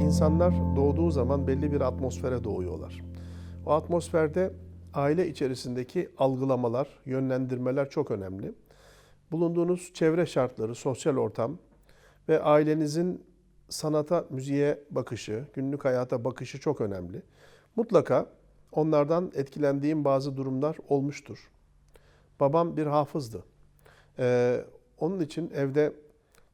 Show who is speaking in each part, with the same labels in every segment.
Speaker 1: insanlar doğduğu zaman belli bir atmosfere doğuyorlar. O atmosferde aile içerisindeki algılamalar, yönlendirmeler çok önemli. Bulunduğunuz çevre şartları, sosyal ortam ve ailenizin sanata, müziğe bakışı, günlük hayata bakışı çok önemli. Mutlaka onlardan etkilendiğim bazı durumlar olmuştur. Babam bir hafızdı. Onun için evde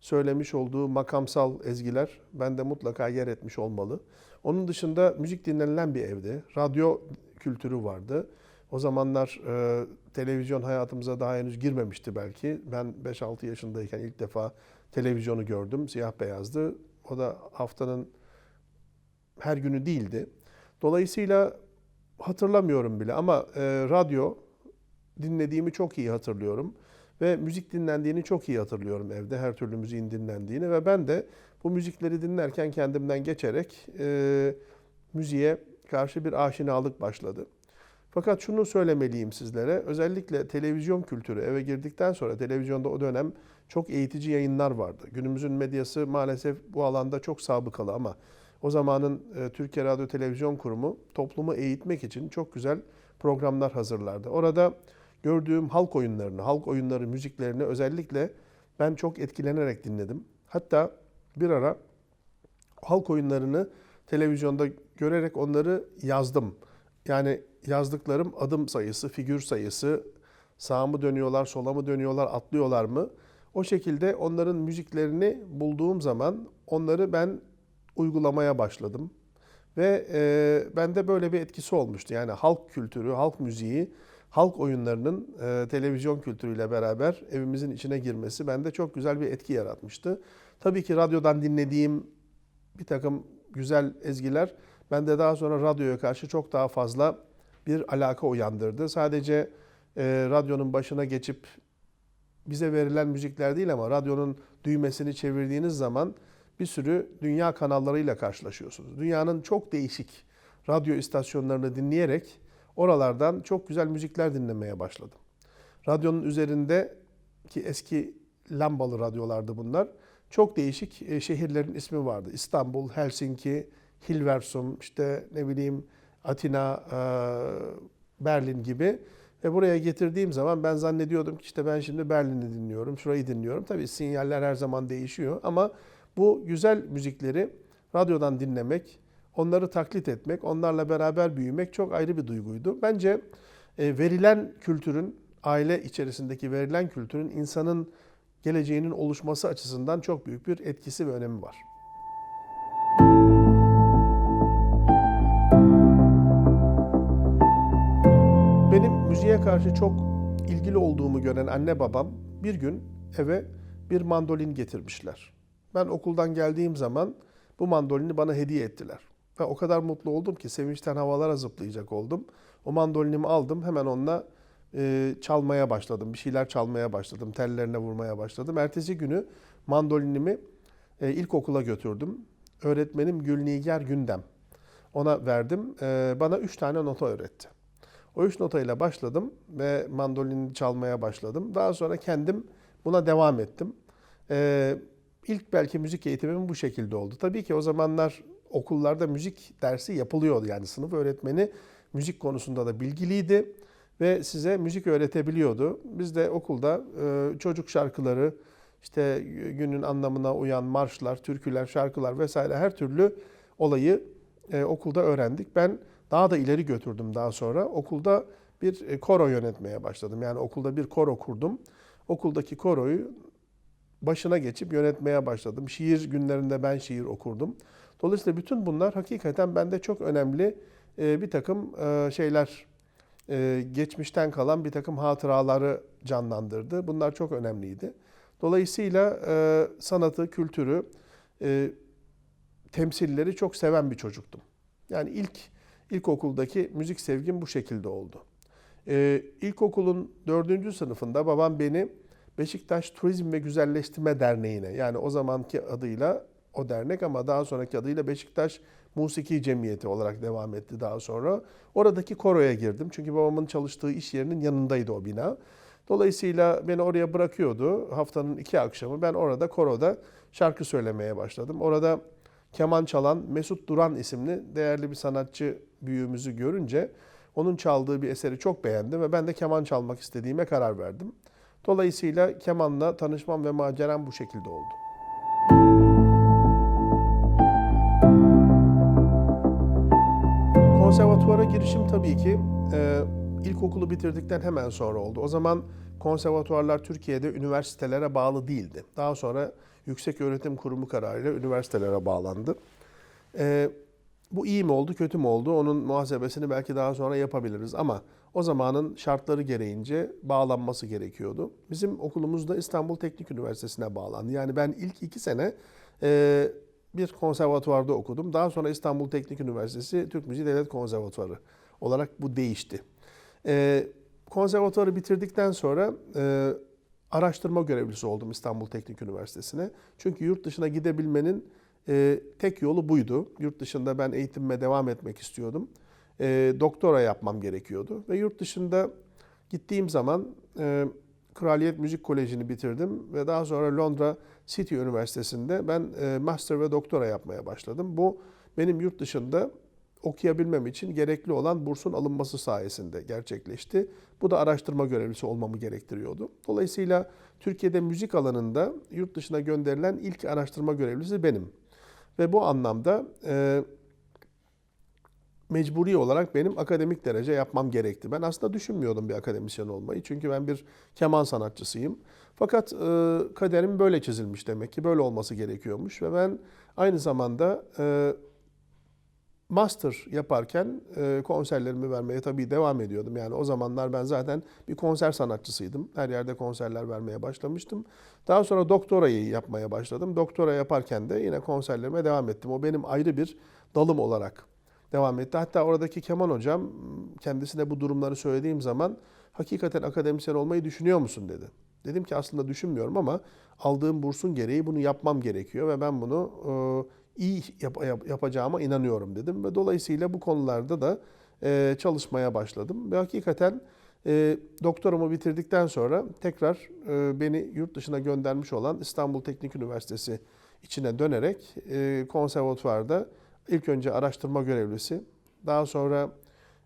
Speaker 1: söylemiş olduğu makamsal ezgiler bende mutlaka yer etmiş olmalı. Onun dışında müzik dinlenilen bir evde. Radyo kültürü vardı. O zamanlar televizyon hayatımıza daha henüz girmemişti belki. Ben 5-6 yaşındayken ilk defa televizyonu gördüm. Siyah beyazdı. O da haftanın her günü değildi. Dolayısıyla hatırlamıyorum bile ama radyo dinlediğimi çok iyi hatırlıyorum. Ve müzik dinlendiğini çok iyi hatırlıyorum evde, her türlü müziğin dinlendiğini. Ve ben de bu müzikleri dinlerken kendimden geçerek müziğe karşı bir aşinalık başladı. Fakat şunu söylemeliyim sizlere, özellikle televizyon kültürü eve girdikten sonra televizyonda o dönem çok eğitici yayınlar vardı. Günümüzün medyası maalesef bu alanda çok sabıkalı ama o zamanın Türkiye Radyo Televizyon Kurumu toplumu eğitmek için çok güzel programlar hazırlardı. Orada gördüğüm halk oyunlarını, halk oyunları müziklerini özellikle ben çok etkilenerek dinledim. Hatta bir ara halk oyunlarını televizyonda görerek onları yazdım. Yani yazdıklarım adım sayısı, figür sayısı, sağa mı dönüyorlar, sola mı dönüyorlar, atlıyorlar mı? O şekilde onların müziklerini bulduğum zaman onları ben uygulamaya başladım. Ve bende böyle bir etkisi olmuştu. Yani halk kültürü, halk müziği, halk oyunlarının televizyon kültürüyle beraber evimizin içine girmesi bende çok güzel bir etki yaratmıştı. Tabii ki radyodan dinlediğim bir takım güzel ezgiler bende daha sonra radyoya karşı çok daha fazla bir alaka uyandırdı. Sadece radyonun başına geçip bize verilen müzikler değil ama radyonun düğmesini çevirdiğiniz zaman bir sürü dünya kanallarıyla karşılaşıyorsunuz. Dünyanın çok değişik radyo istasyonlarını dinleyerek oralardan çok güzel müzikler dinlemeye başladım. Radyonun üzerinde ki eski lambalı radyolardı bunlar. Çok değişik şehirlerin ismi vardı. İstanbul, Helsinki, Hilversum, işte ne bileyim Atina, Berlin gibi. Ve buraya getirdiğim zaman ben zannediyordum ki işte ben şimdi Berlin'i dinliyorum, şurayı dinliyorum. Tabii sinyaller her zaman değişiyor ama bu güzel müzikleri radyodan dinlemek, onları taklit etmek, onlarla beraber büyümek çok ayrı bir duyguydu. Bence verilen kültürün, aile içerisindeki verilen kültürün insanın geleceğinin oluşması açısından çok büyük bir etkisi ve önemi var. Benim müziğe karşı çok ilgili olduğumu gören anne babam bir gün eve bir mandolin getirmişler. Ben okuldan geldiğim zaman bu mandolini bana hediye ettiler. Ve o kadar mutlu oldum ki sevinçten havalara zıplayacak oldum. O mandolinimi aldım, hemen onunla çalmaya başladım. Bir şeyler çalmaya başladım, tellerine vurmaya başladım. Ertesi günü mandolinimi ilkokula götürdüm. Öğretmenim Gülnigar Gündem. Ona verdim. Bana 3 tane nota öğretti. O 3 notayla başladım ve mandolini çalmaya başladım. Daha sonra kendim buna devam ettim. İlk belki müzik eğitimim bu şekilde oldu. Tabii ki o zamanlar okullarda müzik dersi yapılıyordu. Yani sınıf öğretmeni müzik konusunda da bilgiliydi ve size müzik öğretebiliyordu. Biz de okulda çocuk şarkıları, işte günün anlamına uyan marşlar, türküler, şarkılar vesaire her türlü olayı okulda öğrendik. Ben daha da ileri götürdüm daha sonra. Okulda bir koro yönetmeye başladım. Yani okulda bir koro kurdum. Okuldaki koroyu başına geçip yönetmeye başladım. Şiir günlerinde ben şiir okurdum. Dolayısıyla bütün bunlar hakikaten bende çok önemli bir takım şeyler, geçmişten kalan bir takım hatıraları canlandırdı. Bunlar çok önemliydi. Dolayısıyla sanatı, kültürü, temsilleri çok seven bir çocuktum. Yani ilkokuldaki müzik sevgim bu şekilde oldu. İlkokulun 4. sınıfında babam beni Beşiktaş Turizm ve Güzelleştirme Derneği'ne, yani o zamanki adıyla o dernek ama daha sonraki adıyla Beşiktaş Musiki Cemiyeti olarak devam etti daha sonra. Oradaki koroya girdim. Çünkü babamın çalıştığı iş yerinin yanındaydı o bina. Dolayısıyla beni oraya bırakıyordu. Haftanın 2 akşamı ben orada koroda şarkı söylemeye başladım. Orada keman çalan Mesut Duran isimli değerli bir sanatçı büyüğümüzü görünce onun çaldığı bir eseri çok beğendim ve ben de keman çalmak istediğime karar verdim. Dolayısıyla kemanla tanışmam ve maceram bu şekilde oldu. Konservatuvara girişim tabii ki ilkokulu bitirdikten hemen sonra oldu. O zaman konservatuvarlar Türkiye'de üniversitelere bağlı değildi. Daha sonra Yükseköğretim Kurumu kararıyla üniversitelere bağlandı. Bu iyi mi oldu, kötü mü oldu? Onun muhasebesini belki daha sonra yapabiliriz ama o zamanın şartları gereğince bağlanması gerekiyordu. Bizim okulumuz da İstanbul Teknik Üniversitesi'ne bağlandı. Yani ben ilk 2 sene bir konservatuvarda okudum. Daha sonra İstanbul Teknik Üniversitesi Türk Müziği Devlet Konservatuvarı olarak bu değişti. Konservatuvarı bitirdikten sonra araştırma görevlisi oldum İstanbul Teknik Üniversitesi'ne. Çünkü yurt dışına gidebilmenin tek yolu buydu. Yurt dışında ben eğitimime devam etmek istiyordum. Doktora yapmam gerekiyordu. Ve yurt dışında gittiğim zaman Kraliyet Müzik Koleji'ni bitirdim. Ve daha sonra Londra City Üniversitesi'nde ben master ve doktora yapmaya başladım. Bu benim yurt dışında okuyabilmem için gerekli olan bursun alınması sayesinde gerçekleşti. Bu da araştırma görevlisi olmamı gerektiriyordu. Dolayısıyla Türkiye'de müzik alanında yurt dışına gönderilen ilk araştırma görevlisi benim. Ve bu anlamda mecburi olarak benim akademik derece yapmam gerekti. Ben aslında düşünmüyordum bir akademisyen olmayı. Çünkü ben bir keman sanatçısıyım. Fakat kaderim böyle çizilmiş demek ki. Böyle olması gerekiyormuş. Ve ben aynı zamanda master yaparken konserlerimi vermeye tabii devam ediyordum. Yani o zamanlar ben zaten bir konser sanatçısıydım. Her yerde konserler vermeye başlamıştım. Daha sonra doktorayı yapmaya başladım. Doktora yaparken de yine konserlerime devam ettim. O benim ayrı bir dalım olarak devam etti. Hatta oradaki keman hocam kendisine bu durumları söylediğim zaman hakikaten akademisyen olmayı düşünüyor musun dedi. Dedim ki aslında düşünmüyorum ama aldığım bursun gereği bunu yapmam gerekiyor ve ben bunu iyi yapacağıma inanıyorum dedim. Ve dolayısıyla bu konularda da çalışmaya başladım. Ve hakikaten doktoramı bitirdikten sonra tekrar beni yurt dışına göndermiş olan İstanbul Teknik Üniversitesi içine dönerek konservatuvarda ilk önce araştırma görevlisi, daha sonra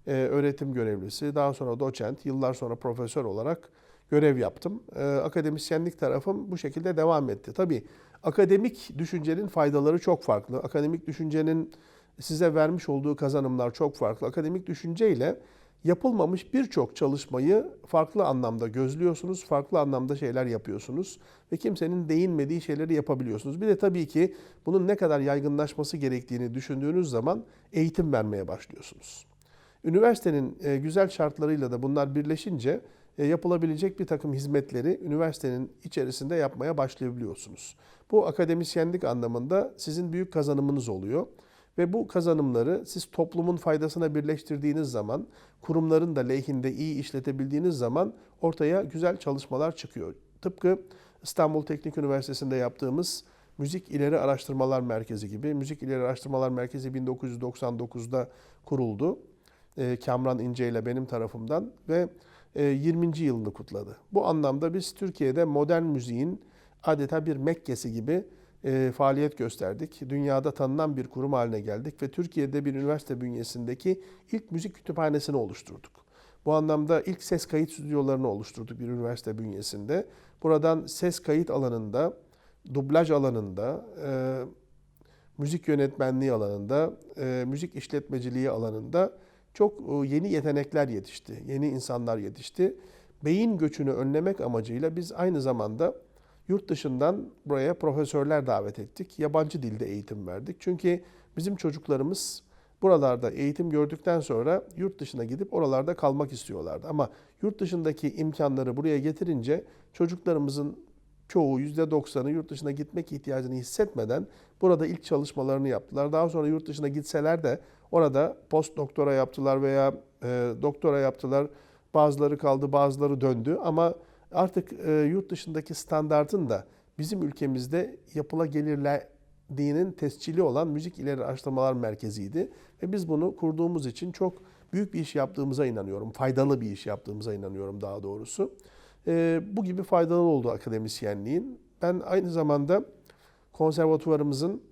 Speaker 1: öğretim görevlisi, daha sonra doçent, yıllar sonra profesör olarak görev yaptım. Akademisyenlik tarafım bu şekilde devam etti. Tabii akademik düşüncenin faydaları çok farklı. Akademik düşüncenin size vermiş olduğu kazanımlar çok farklı. Akademik düşünceyle yapılmamış birçok çalışmayı farklı anlamda gözlüyorsunuz, farklı anlamda şeyler yapıyorsunuz ve kimsenin değinmediği şeyleri yapabiliyorsunuz. Bir de tabii ki bunun ne kadar yaygınlaşması gerektiğini düşündüğünüz zaman eğitim vermeye başlıyorsunuz. Üniversitenin güzel şartlarıyla da bunlar birleşince yapılabilecek bir takım hizmetleri üniversitenin içerisinde yapmaya başlayabiliyorsunuz. Bu akademisyenlik anlamında sizin büyük kazanımınız oluyor. Ve bu kazanımları siz toplumun faydasına birleştirdiğiniz zaman, kurumların da lehinde iyi işletebildiğiniz zaman ortaya güzel çalışmalar çıkıyor. Tıpkı İstanbul Teknik Üniversitesi'nde yaptığımız Müzik İleri Araştırmalar Merkezi gibi. Müzik İleri Araştırmalar Merkezi 1999'da kuruldu. Kamran İnce ile benim tarafımdan ve 20. yılını kutladı. Bu anlamda biz Türkiye'de modern müziğin adeta bir Mekke'si gibi faaliyet gösterdik. Dünyada tanınan bir kurum haline geldik ve Türkiye'de bir üniversite bünyesindeki ilk müzik kütüphanesini oluşturduk. Bu anlamda ilk ses kayıt stüdyolarını oluşturduk bir üniversite bünyesinde. Buradan ses kayıt alanında, dublaj alanında, müzik yönetmenliği alanında, müzik işletmeciliği alanında çok yeni yetenekler yetişti, yeni insanlar yetişti. Beyin göçünü önlemek amacıyla biz aynı zamanda yurt dışından buraya profesörler davet ettik. Yabancı dilde eğitim verdik. Çünkü bizim çocuklarımız buralarda eğitim gördükten sonra yurt dışına gidip oralarda kalmak istiyorlardı. Ama yurt dışındaki imkanları buraya getirince çocuklarımızın çoğu %90'ı yurt dışına gitmek ihtiyacını hissetmeden burada ilk çalışmalarını yaptılar. Daha sonra yurt dışına gitseler de orada post doktora yaptılar veya doktora yaptılar. Bazıları kaldı, bazıları döndü ama artık yurt dışındaki standartın da bizim ülkemizde yapılagelirliğinin tescili olan Müzik İleri Araştırmalar Merkezi'ydi. Ve biz bunu kurduğumuz için çok büyük bir iş yaptığımıza inanıyorum. Faydalı bir iş yaptığımıza inanıyorum daha doğrusu. Bu gibi faydalı oldu akademisyenliğin. Ben aynı zamanda konservatuvarımızın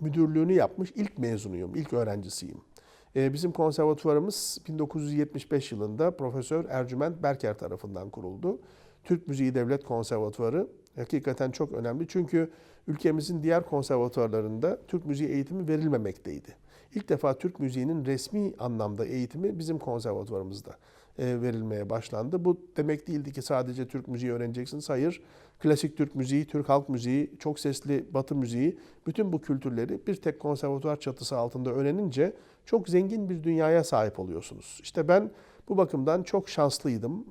Speaker 1: müdürlüğünü yapmış ilk mezunuyum, ilk öğrencisiyim. Bizim konservatuvarımız 1975 yılında Profesör Ercüment Berker tarafından kuruldu. Türk Müziği Devlet Konservatuvarı hakikaten çok önemli. Çünkü ülkemizin diğer konservatuvarlarında Türk müziği eğitimi verilmemekteydi. İlk defa Türk müziğinin resmi anlamda eğitimi bizim konservatuvarımızda verilmeye başlandı. Bu demek değildi ki sadece Türk müziği öğreneceksiniz. Hayır, klasik Türk müziği, Türk halk müziği, çok sesli Batı müziği, bütün bu kültürleri bir tek konservatuvar çatısı altında öğrenince çok zengin bir dünyaya sahip oluyorsunuz. İşte ben bu bakımdan çok şanslıydım.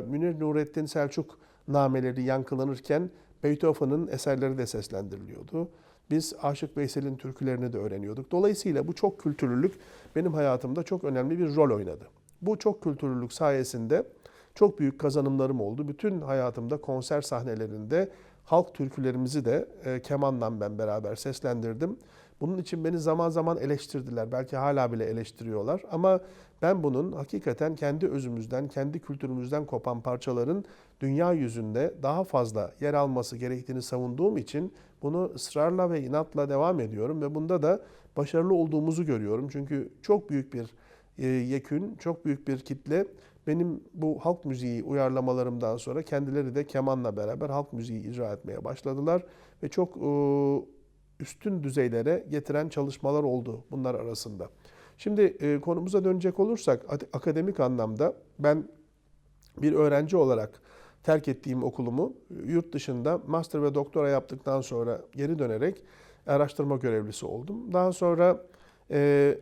Speaker 1: Münir Nurettin Selçuk nameleri yankılanırken Beethoven'ın eserleri de seslendiriliyordu. Biz Aşık Veysel'in türkülerini de öğreniyorduk. Dolayısıyla bu çok kültürlülük benim hayatımda çok önemli bir rol oynadı. Bu çok kültürlülük sayesinde çok büyük kazanımlarım oldu. Bütün hayatımda konser sahnelerinde halk türkülerimizi de kemanla ben beraber seslendirdim. Bunun için beni zaman zaman eleştirdiler. Belki hala bile eleştiriyorlar. Ama ben bunun hakikaten kendi özümüzden, kendi kültürümüzden kopan parçaların dünya yüzünde daha fazla yer alması gerektiğini savunduğum için bunu ısrarla ve inatla devam ediyorum. Ve bunda da başarılı olduğumuzu görüyorum. Çünkü çok büyük bir yekün, çok büyük bir kitle benim bu halk müziği uyarlamalarımdan sonra kendileri de kemanla beraber halk müziği icra etmeye başladılar. Ve çok üstün düzeylere getiren çalışmalar oldu bunlar arasında. Şimdi konumuza dönecek olursak akademik anlamda ben bir öğrenci olarak terk ettiğim okulumu yurt dışında master ve doktora yaptıktan sonra geri dönerek araştırma görevlisi oldum. Daha sonra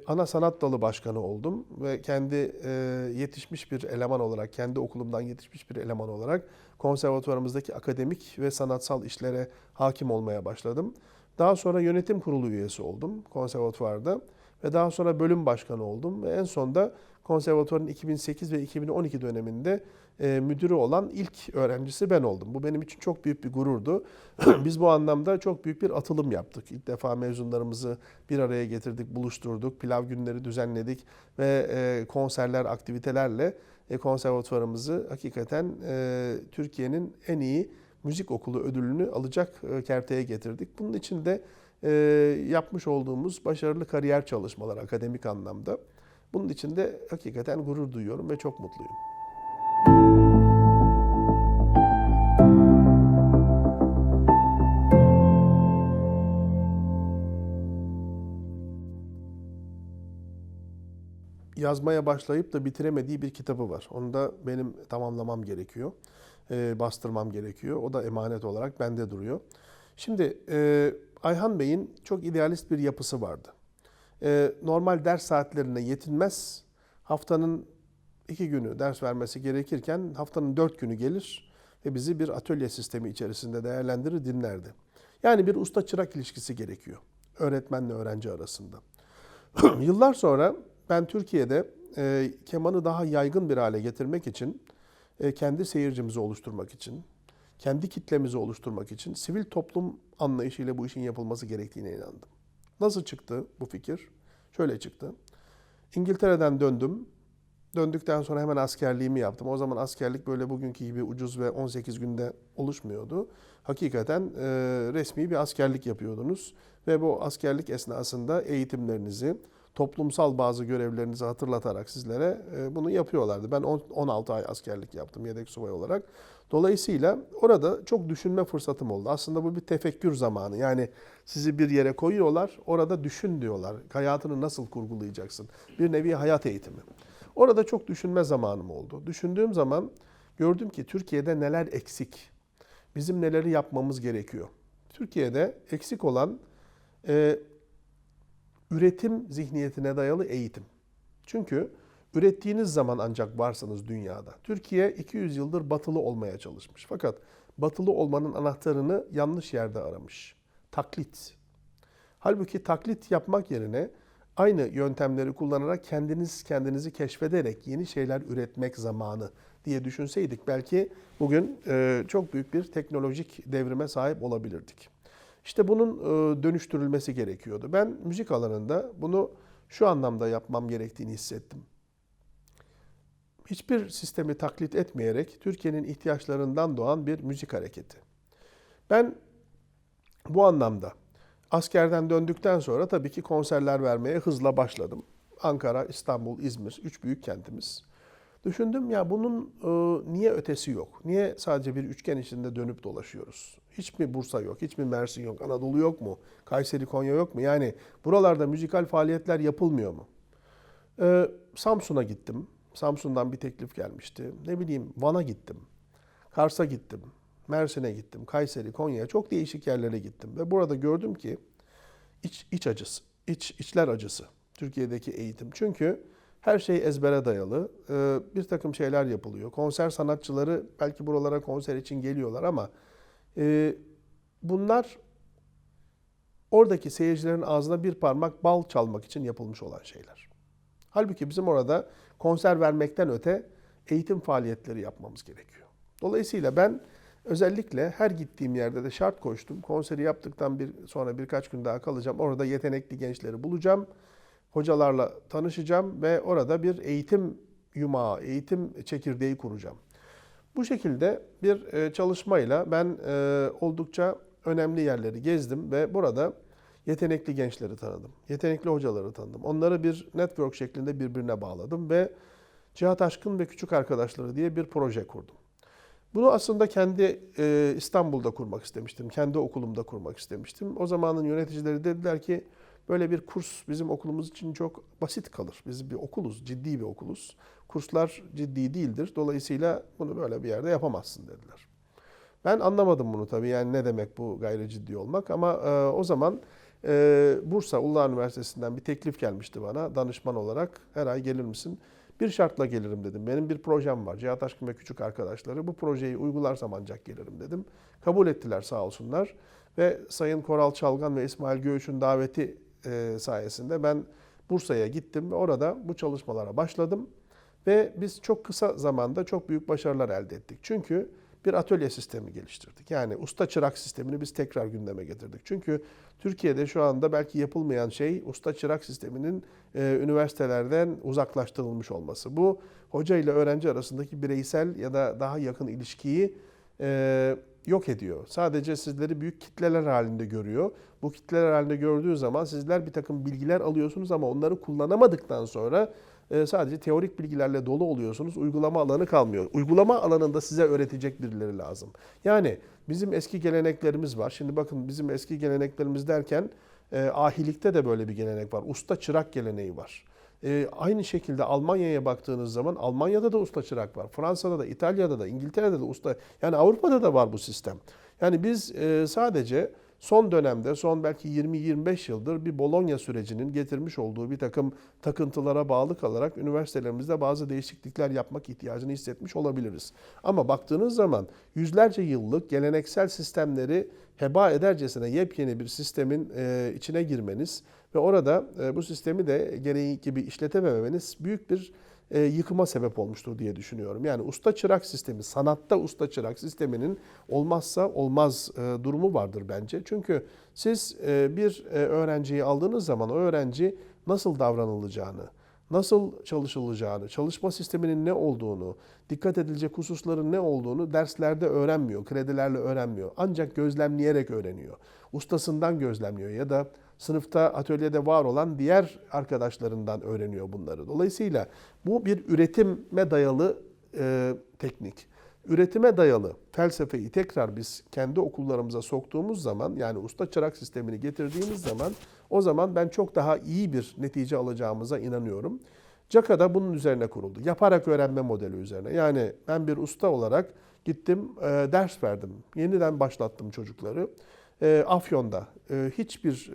Speaker 1: ana sanat dalı başkanı oldum ve kendi yetişmiş bir eleman olarak, kendi okulumdan yetişmiş bir eleman olarak konservatuvarımızdaki akademik ve sanatsal işlere hakim olmaya başladım. Daha sonra yönetim kurulu üyesi oldum konservatuvarda ve daha sonra bölüm başkanı oldum ve en sonda konservatuvarın 2008 ve 2012 döneminde müdürü olan ilk öğrencisi ben oldum. Bu benim için çok büyük bir gururdu. Biz bu anlamda çok büyük bir atılım yaptık. İlk defa mezunlarımızı bir araya getirdik, buluşturduk, pilav günleri düzenledik ve konserler, aktivitelerle konservatuvarımızı hakikaten Türkiye'nin en iyi müzik okulu ödülünü alacak kerteye getirdik. Bunun için de yapmış olduğumuz başarılı kariyer çalışmalar akademik anlamda. Bunun için de hakikaten gurur duyuyorum ve çok mutluyum. Yazmaya başlayıp da bitiremediği bir kitabı var. Onu da benim tamamlamam gerekiyor. Bastırmam gerekiyor. O da emanet olarak bende duruyor. Şimdi Ayhan Bey'in çok idealist bir yapısı vardı. Normal ders saatlerine yetinmez. Haftanın 2 günü ders vermesi gerekirken haftanın 4 günü gelir ve bizi bir atölye sistemi içerisinde değerlendirir, dinlerdi. Yani bir usta-çırak ilişkisi gerekiyor öğretmenle öğrenci arasında. Yıllar sonra ben Türkiye'de kemanı daha yaygın bir hale getirmek için, kendi seyircimizi oluşturmak için, kendi kitlemizi oluşturmak için sivil toplum anlayışıyla bu işin yapılması gerektiğine inandım. Nasıl çıktı bu fikir? Şöyle çıktı. İngiltere'den döndüm. Döndükten sonra hemen askerliğimi yaptım. O zaman askerlik böyle bugünkü gibi ucuz ve 18 günde oluşmuyordu. Hakikaten resmi bir askerlik yapıyordunuz. Ve bu askerlik esnasında eğitimlerinizi, toplumsal bazı görevlerinizi hatırlatarak sizlere bunu yapıyorlardı. Ben 16 ay askerlik yaptım yedek subay olarak. Dolayısıyla orada çok düşünme fırsatım oldu. Aslında bu bir tefekkür zamanı. Yani sizi bir yere koyuyorlar, orada düşün diyorlar. Hayatını nasıl kurgulayacaksın? Bir nevi hayat eğitimi. Orada çok düşünme zamanım oldu. Düşündüğüm zaman gördüm ki Türkiye'de neler eksik? Bizim neleri yapmamız gerekiyor? Türkiye'de eksik olan üretim zihniyetine dayalı eğitim. Çünkü ürettiğiniz zaman ancak varsınız dünyada. Türkiye 200 yıldır batılı olmaya çalışmış. Fakat batılı olmanın anahtarını yanlış yerde aramış. Taklit. Halbuki taklit yapmak yerine aynı yöntemleri kullanarak kendinizi keşfederek yeni şeyler üretmek zamanı diye düşünseydik belki bugün çok büyük bir teknolojik devrime sahip olabilirdik. İşte bunun dönüştürülmesi gerekiyordu. Ben müzik alanında bunu şu anlamda yapmam gerektiğini hissettim. Hiçbir sistemi taklit etmeyerek Türkiye'nin ihtiyaçlarından doğan bir müzik hareketi. Ben bu anlamda Askerden döndükten sonra tabii ki konserler vermeye hızla başladım. Ankara, İstanbul, İzmir, üç büyük kentimiz. Düşündüm ya bunun niye ötesi yok? Niye sadece bir üçgen içinde dönüp dolaşıyoruz? Hiç mi Bursa yok, hiç mi Mersin yok, Anadolu yok mu? Kayseri, Konya yok mu? Yani buralarda müzikal faaliyetler yapılmıyor mu? Samsun'a gittim. Samsun'dan bir teklif gelmişti. Ne bileyim Van'a gittim. Kars'a gittim. Mersin'e gittim. Kayseri, Konya'ya çok değişik yerlere gittim. Ve burada gördüm ki iç acısı, içler acısı Türkiye'deki eğitim. Çünkü her şey ezbere dayalı. Bir takım şeyler yapılıyor. Konser sanatçıları belki buralara konser için geliyorlar ama bunlar oradaki seyircilerin ağzına bir parmak bal çalmak için yapılmış olan şeyler. Halbuki bizim orada konser vermekten öte eğitim faaliyetleri yapmamız gerekiyor. Dolayısıyla ben özellikle her gittiğim yerde de şart koştum. Konseri yaptıktan sonra birkaç gün daha kalacağım. Orada yetenekli gençleri bulacağım. Hocalarla tanışacağım ve orada bir eğitim yumağı, eğitim çekirdeği kuracağım. Bu şekilde bir çalışmayla ben oldukça önemli yerleri gezdim ve burada yetenekli gençleri tanıdım. Yetenekli hocaları tanıdım. Onları bir network şeklinde birbirine bağladım ve Cihat Aşkın ve Küçük Arkadaşları diye bir proje kurdum. Bunu aslında kendi İstanbul'da kurmak istemiştim. Kendi okulumda kurmak istemiştim. O zamanın yöneticileri dediler ki böyle bir kurs bizim okulumuz için çok basit kalır. Biz bir okuluz, ciddi bir okuluz. Kurslar ciddi değildir. Dolayısıyla bunu böyle bir yerde yapamazsın dediler. Ben anlamadım bunu tabii. Yani ne demek bu gayri ciddi olmak ama o zaman Bursa Uludağ Üniversitesi'nden bir teklif gelmişti bana danışman olarak. Her ay gelir misin? Bir şartla gelirim dedim. Benim bir projem var. Cihat Aşkın ve Küçük Arkadaşları. Bu projeyi uygularsam ancak gelirim dedim. Kabul ettiler sağ olsunlar. Ve Sayın Koral Çalgan ve İsmail Göğüş'ün daveti sayesinde ben Bursa'ya gittim ve orada bu çalışmalara başladım. Ve biz çok kısa zamanda çok büyük başarılar elde ettik. Çünkü bir atölye sistemi geliştirdik. Yani usta çırak sistemini biz tekrar gündeme getirdik. Çünkü Türkiye'de şu anda belki yapılmayan şey usta çırak sisteminin üniversitelerden uzaklaştırılmış olması. Bu hoca ile öğrenci arasındaki bireysel ya da daha yakın ilişkiyi yok ediyor. Sadece sizleri büyük kitleler halinde görüyor. Bu kitleler halinde gördüğü zaman sizler bir takım bilgiler alıyorsunuz ama onları kullanamadıktan sonra sadece teorik bilgilerle dolu oluyorsunuz. Uygulama alanı kalmıyor. Uygulama alanında size öğretecek birileri lazım. Yani bizim eski geleneklerimiz var. Şimdi bakın bizim eski geleneklerimiz derken ahilikte de böyle bir gelenek var. Usta çırak geleneği var. Aynı şekilde Almanya'ya baktığınız zaman Almanya'da da usta çırak var. Fransa'da da, İtalya'da da, İngiltere'de de usta. Yani Avrupa'da da var bu sistem. Yani biz sadece son dönemde, son belki 20-25 yıldır bir Bologna sürecinin getirmiş olduğu bir takım takıntılara bağlı kalarak üniversitelerimizde bazı değişiklikler yapmak ihtiyacını hissetmiş olabiliriz. Ama baktığınız zaman yüzlerce yıllık geleneksel sistemleri heba edercesine yepyeni bir sistemin içine girmeniz ve orada bu sistemi de gereği gibi işletememeniz büyük bir yıkıma sebep olmuştur diye düşünüyorum. Yani usta çırak sistemi, sanatta usta çırak sisteminin olmazsa olmaz durumu vardır bence. Çünkü siz bir öğrenciyi aldığınız zaman o öğrenci nasıl davranılacağını, nasıl çalışılacağını, çalışma sisteminin ne olduğunu, dikkat edilecek hususların ne olduğunu derslerde öğrenmiyor, kredilerle öğrenmiyor. Ancak gözlemleyerek öğreniyor. Ustasından gözlemliyor ya da sınıfta, atölyede var olan diğer arkadaşlarından öğreniyor bunları. Dolayısıyla bu bir üretime dayalı teknik. Üretime dayalı felsefeyi tekrar biz kendi okullarımıza soktuğumuz zaman, yani usta çırak sistemini getirdiğimiz zaman, o zaman ben çok daha iyi bir netice alacağımıza inanıyorum. CAKA da bunun üzerine kuruldu. Yaparak öğrenme modeli üzerine. Yani ben bir usta olarak gittim, ders verdim. Yeniden başlattım çocukları. Afyon'da hiçbir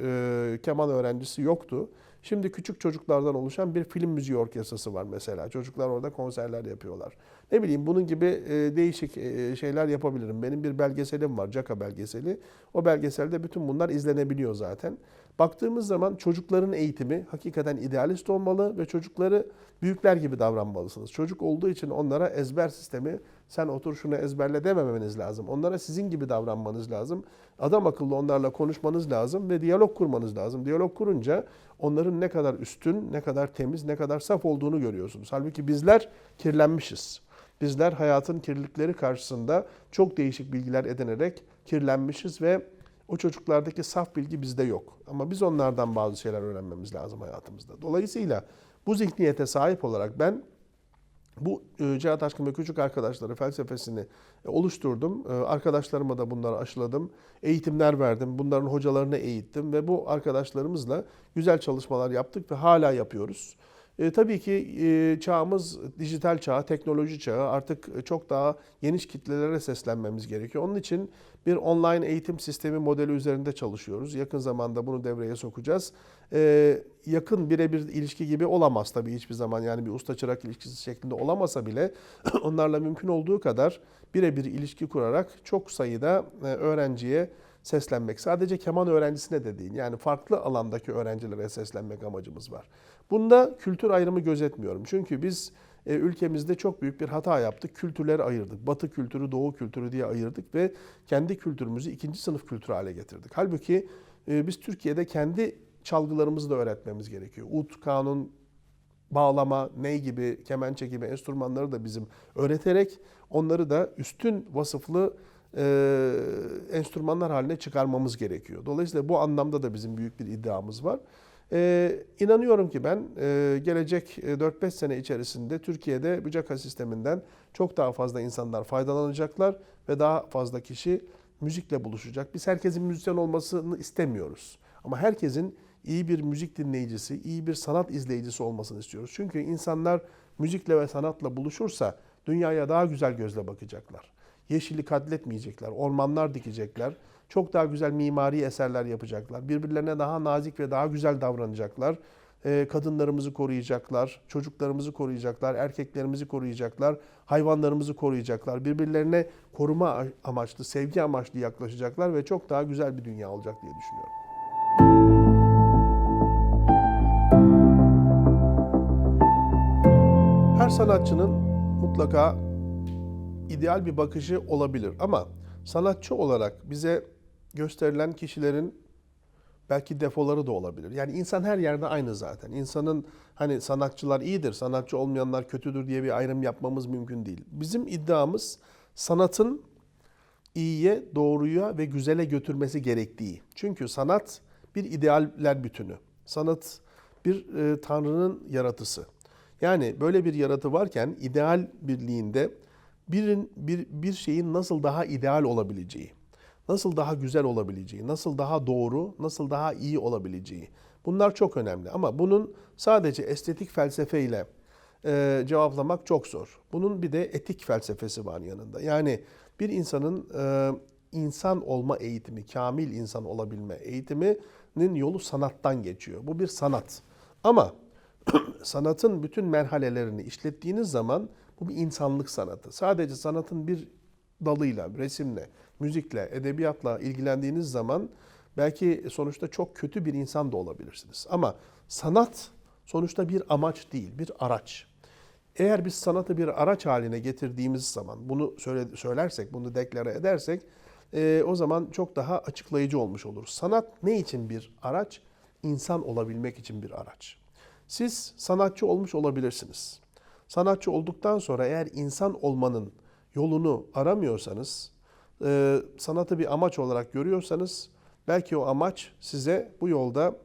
Speaker 1: keman öğrencisi yoktu. Şimdi küçük çocuklardan oluşan bir film müziği orkestrası var mesela. Çocuklar orada konserler yapıyorlar. Ne bileyim bunun gibi değişik şeyler yapabilirim. Benim bir belgeselim var, CAKA belgeseli. O belgeselde bütün bunlar izlenebiliyor zaten. Baktığımız zaman çocukların eğitimi hakikaten idealist olmalı ve çocukları büyükler gibi davranmalısınız. Çocuk olduğu için onlara ezber sistemi, sen otur şunu ezberle dememeniz lazım. Onlara sizin gibi davranmanız lazım. Adam akıllı onlarla konuşmanız lazım ve diyalog kurmanız lazım. Diyalog kurunca onların ne kadar üstün, ne kadar temiz, ne kadar saf olduğunu görüyorsunuz. Halbuki bizler kirlenmişiz. Bizler hayatın kirlilikleri karşısında çok değişik bilgiler edinerek kirlenmişiz ve O çocuklardaki saf bilgi bizde yok. Ama biz onlardan bazı şeyler öğrenmemiz lazım hayatımızda. Dolayısıyla bu zihniyete sahip olarak ben bu Cihat Aşkın ve Küçük Arkadaşları felsefesini oluşturdum. Arkadaşlarıma da bunları aşıladım. Eğitimler verdim. Bunların hocalarını eğittim ve bu arkadaşlarımızla güzel çalışmalar yaptık ve hala yapıyoruz. Tabii ki çağımız dijital çağ, teknoloji çağı. Artık çok daha geniş kitlelere seslenmemiz gerekiyor. Onun için bir online eğitim sistemi modeli üzerinde çalışıyoruz. Yakın zamanda bunu devreye sokacağız. Yakın birebir ilişki gibi olamaz tabii hiçbir zaman. Yani bir usta çırak ilişkisi şeklinde olamasa bile onlarla mümkün olduğu kadar birebir ilişki kurarak çok sayıda öğrenciye seslenmek. Sadece keman öğrencisine de değil. Yani farklı alandaki öğrencilere seslenmek amacımız var. Bunda kültür ayrımı gözetmiyorum. Çünkü biz ülkemizde çok büyük bir hata yaptık. Kültürleri ayırdık. Batı kültürü, Doğu kültürü diye ayırdık ve kendi kültürümüzü ikinci sınıf kültür hale getirdik. Halbuki biz Türkiye'de kendi çalgılarımızı da öğretmemiz gerekiyor. Ud, kanun, bağlama, ney gibi, kemençe gibi enstrümanları da bizim öğreterek onları da üstün vasıflı enstrümanlar haline çıkarmamız gerekiyor. Dolayısıyla bu anlamda da bizim büyük bir iddiamız var. İnanıyorum ki ben gelecek 4-5 sene içerisinde Türkiye'de Bücaka sisteminden çok daha fazla insanlar faydalanacaklar ve daha fazla kişi müzikle buluşacak. Biz herkesin müzisyen olmasını istemiyoruz. Ama herkesin iyi bir müzik dinleyicisi, iyi bir sanat izleyicisi olmasını istiyoruz. Çünkü insanlar müzikle ve sanatla buluşursa dünyaya daha güzel gözle bakacaklar. Yeşili katletmeyecekler, ormanlar dikecekler, çok daha güzel mimari eserler yapacaklar, birbirlerine daha nazik ve daha güzel davranacaklar, kadınlarımızı koruyacaklar, çocuklarımızı koruyacaklar, erkeklerimizi koruyacaklar, hayvanlarımızı koruyacaklar, birbirlerine koruma amaçlı, sevgi amaçlı yaklaşacaklar ve çok daha güzel bir dünya olacak diye düşünüyorum. Her sanatçının mutlaka ideal bir bakışı olabilir ama sanatçı olarak bize gösterilen kişilerin belki defoları da olabilir. Yani insan her yerde aynı zaten. İnsanın hani sanatçılar iyidir, sanatçı olmayanlar kötüdür diye bir ayrım yapmamız mümkün değil. Bizim iddiamız sanatın iyiye, doğruya ve güzele götürmesi gerektiği. Çünkü sanat bir idealler bütünü. Sanat bir Tanrı'nın yaratısı. Yani böyle bir yaratı varken ideal birliğinde bir şeyin nasıl daha ideal olabileceği, nasıl daha güzel olabileceği, nasıl daha doğru, nasıl daha iyi olabileceği. Bunlar çok önemli ama bunun sadece estetik felsefeyle cevaplamak çok zor. Bunun bir de etik felsefesi var yanında. Yani bir insanın insan olma eğitimi, kamil insan olabilme eğitiminin yolu sanattan geçiyor. Bu bir sanat. Ama sanatın bütün merhalelerini işlettiğiniz zaman bu bir insanlık sanatı. Sadece sanatın bir dalıyla, resimle, müzikle, edebiyatla ilgilendiğiniz zaman belki sonuçta çok kötü bir insan da olabilirsiniz. Ama sanat sonuçta bir amaç değil, bir araç. Eğer biz sanatı bir araç haline getirdiğimiz zaman, bunu söylersek, bunu deklare edersek, o zaman çok daha açıklayıcı olmuş oluruz. Sanat ne için bir araç? İnsan olabilmek için bir araç. Siz sanatçı olmuş olabilirsiniz. Sanatçı olduktan sonra eğer insan olmanın yolunu aramıyorsanız, sanatı bir amaç olarak görüyorsanız, belki o amaç size bu yolda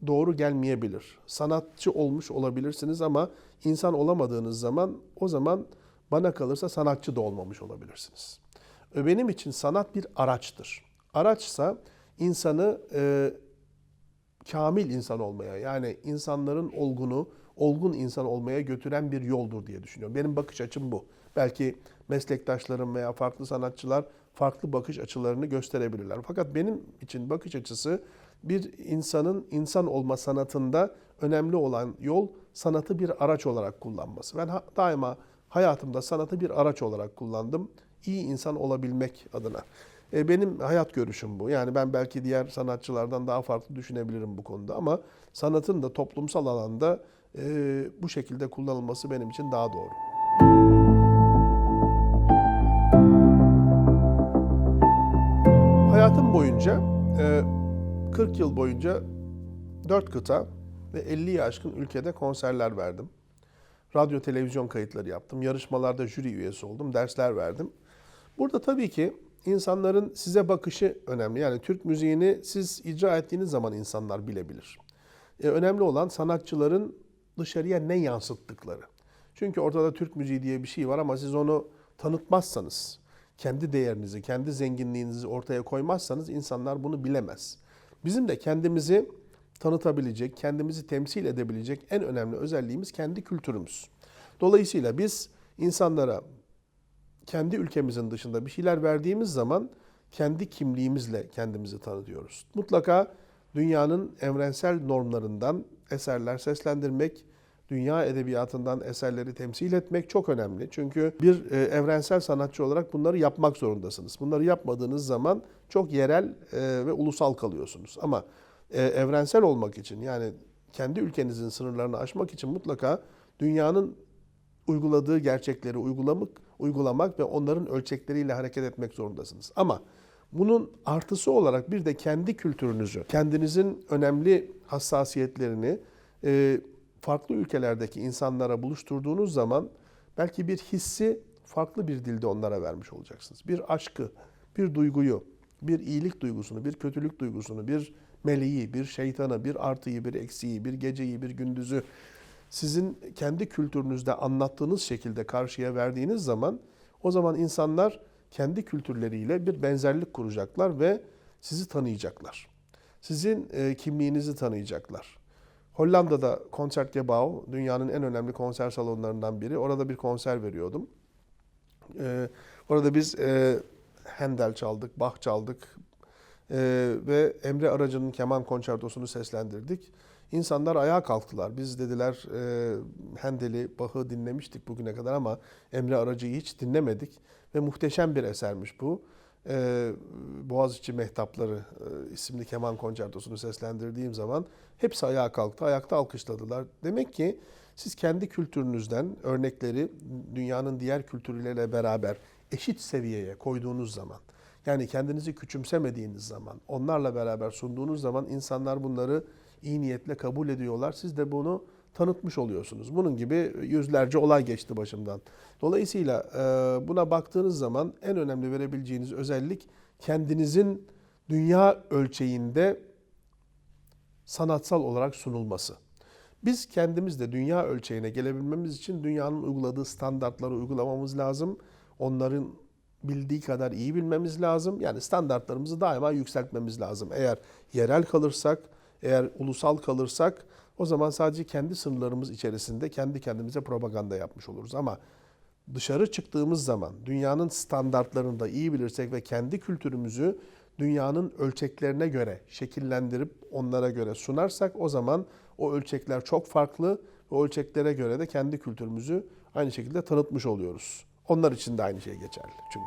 Speaker 1: doğru gelmeyebilir. Sanatçı olmuş olabilirsiniz ama insan olamadığınız zaman o zaman bana kalırsa sanatçı da olmamış olabilirsiniz. Benim için sanat bir araçtır. Araçsa insanı kamil insan olmaya, yani insanların olgun insan olmaya götüren bir yoldur diye düşünüyorum. Benim bakış açım bu. Belki meslektaşlarım veya farklı sanatçılar farklı bakış açılarını gösterebilirler. Fakat benim için bakış açısı bir insanın insan olma sanatında önemli olan yol sanatı bir araç olarak kullanması. Ben daima hayatımda sanatı bir araç olarak kullandım. İyi insan olabilmek adına. Benim hayat görüşüm bu. Yani ben belki diğer sanatçılardan daha farklı düşünebilirim bu konuda ama sanatın da toplumsal alanda bu şekilde kullanılması benim için daha doğru. Hayatım boyunca 40 yıl boyunca 4 kıta ve 50'yi aşkın ülkede konserler verdim. Radyo, televizyon kayıtları yaptım. Yarışmalarda jüri üyesi oldum. Dersler verdim. Burada tabii ki insanların size bakışı önemli. Yani Türk müziğini siz icra ettiğiniz zaman insanlar bilebilir. Önemli olan sanatçıların dışarıya ne yansıttıkları. Çünkü ortada Türk müziği diye bir şey var ama siz onu tanıtmazsanız, kendi değerinizi, kendi zenginliğinizi ortaya koymazsanız insanlar bunu bilemez. Bizim de kendimizi tanıtabilecek, kendimizi temsil edebilecek en önemli özelliğimiz kendi kültürümüz. Dolayısıyla biz insanlara kendi ülkemizin dışında bir şeyler verdiğimiz zaman kendi kimliğimizle kendimizi tanıtıyoruz. Mutlaka dünyanın evrensel normlarından eserler seslendirmek, dünya edebiyatından eserleri temsil etmek çok önemli. Çünkü bir evrensel sanatçı olarak bunları yapmak zorundasınız. Bunları yapmadığınız zaman çok yerel ve ulusal kalıyorsunuz. Ama evrensel olmak için, yani kendi ülkenizin sınırlarını aşmak için mutlaka dünyanın uyguladığı gerçekleri uygulamak ve onların ölçekleriyle hareket etmek zorundasınız. Ama bunun artısı olarak bir de kendi kültürünüzü, kendinizin önemli hassasiyetlerini farklı ülkelerdeki insanlara buluşturduğunuz zaman belki bir hissi farklı bir dilde onlara vermiş olacaksınız. Bir aşkı, bir duyguyu, bir iyilik duygusunu, bir kötülük duygusunu, bir meleği, bir şeytanı, bir artıyı, bir eksiği, bir geceyi, bir gündüzü sizin kendi kültürünüzde anlattığınız şekilde karşıya verdiğiniz zaman o zaman insanlar kendi kültürleriyle bir benzerlik kuracaklar ve sizi tanıyacaklar. Sizin kimliğinizi tanıyacaklar. Hollanda'da Concertgebouw, dünyanın en önemli konser salonlarından biri. Orada bir konser veriyordum. Orada biz Handel çaldık, Bach çaldık ve Emre Aracı'nın keman konçertosunu seslendirdik. İnsanlar ayağa kalktılar. Biz dediler Handel'i, Bach'ı dinlemiştik bugüne kadar ama Emre Aracı'yı hiç dinlemedik. Ve muhteşem bir esermiş bu. Boğaziçi Mehtapları isimli keman konçertosunu seslendirdiğim zaman hepsi ayağa kalktı, ayakta alkışladılar. Demek ki siz kendi kültürünüzden örnekleri dünyanın diğer kültürleriyle beraber eşit seviyeye koyduğunuz zaman, yani kendinizi küçümsemediğiniz zaman, onlarla beraber sunduğunuz zaman insanlar bunları iyi niyetle kabul ediyorlar. Siz de bunu tanıtmış oluyorsunuz. Bunun gibi yüzlerce olay geçti başımdan. Dolayısıyla buna baktığınız zaman en önemli verebileceğiniz özellik kendinizin dünya ölçeğinde sanatsal olarak sunulması. Biz kendimiz de dünya ölçeğine gelebilmemiz için dünyanın uyguladığı standartları uygulamamız lazım. Onların bildiği kadar iyi bilmemiz lazım. Yani standartlarımızı daima yükseltmemiz lazım. Eğer yerel kalırsak, eğer ulusal kalırsak o zaman sadece kendi sınırlarımız içerisinde kendi kendimize propaganda yapmış oluruz. Ama dışarı çıktığımız zaman dünyanın standartlarını da iyi bilirsek ve kendi kültürümüzü dünyanın ölçeklerine göre şekillendirip onlara göre sunarsak o zaman o ölçekler çok farklı. O ölçeklere göre de kendi kültürümüzü aynı şekilde tanıtmış oluyoruz. Onlar için de aynı şey geçerli çünkü.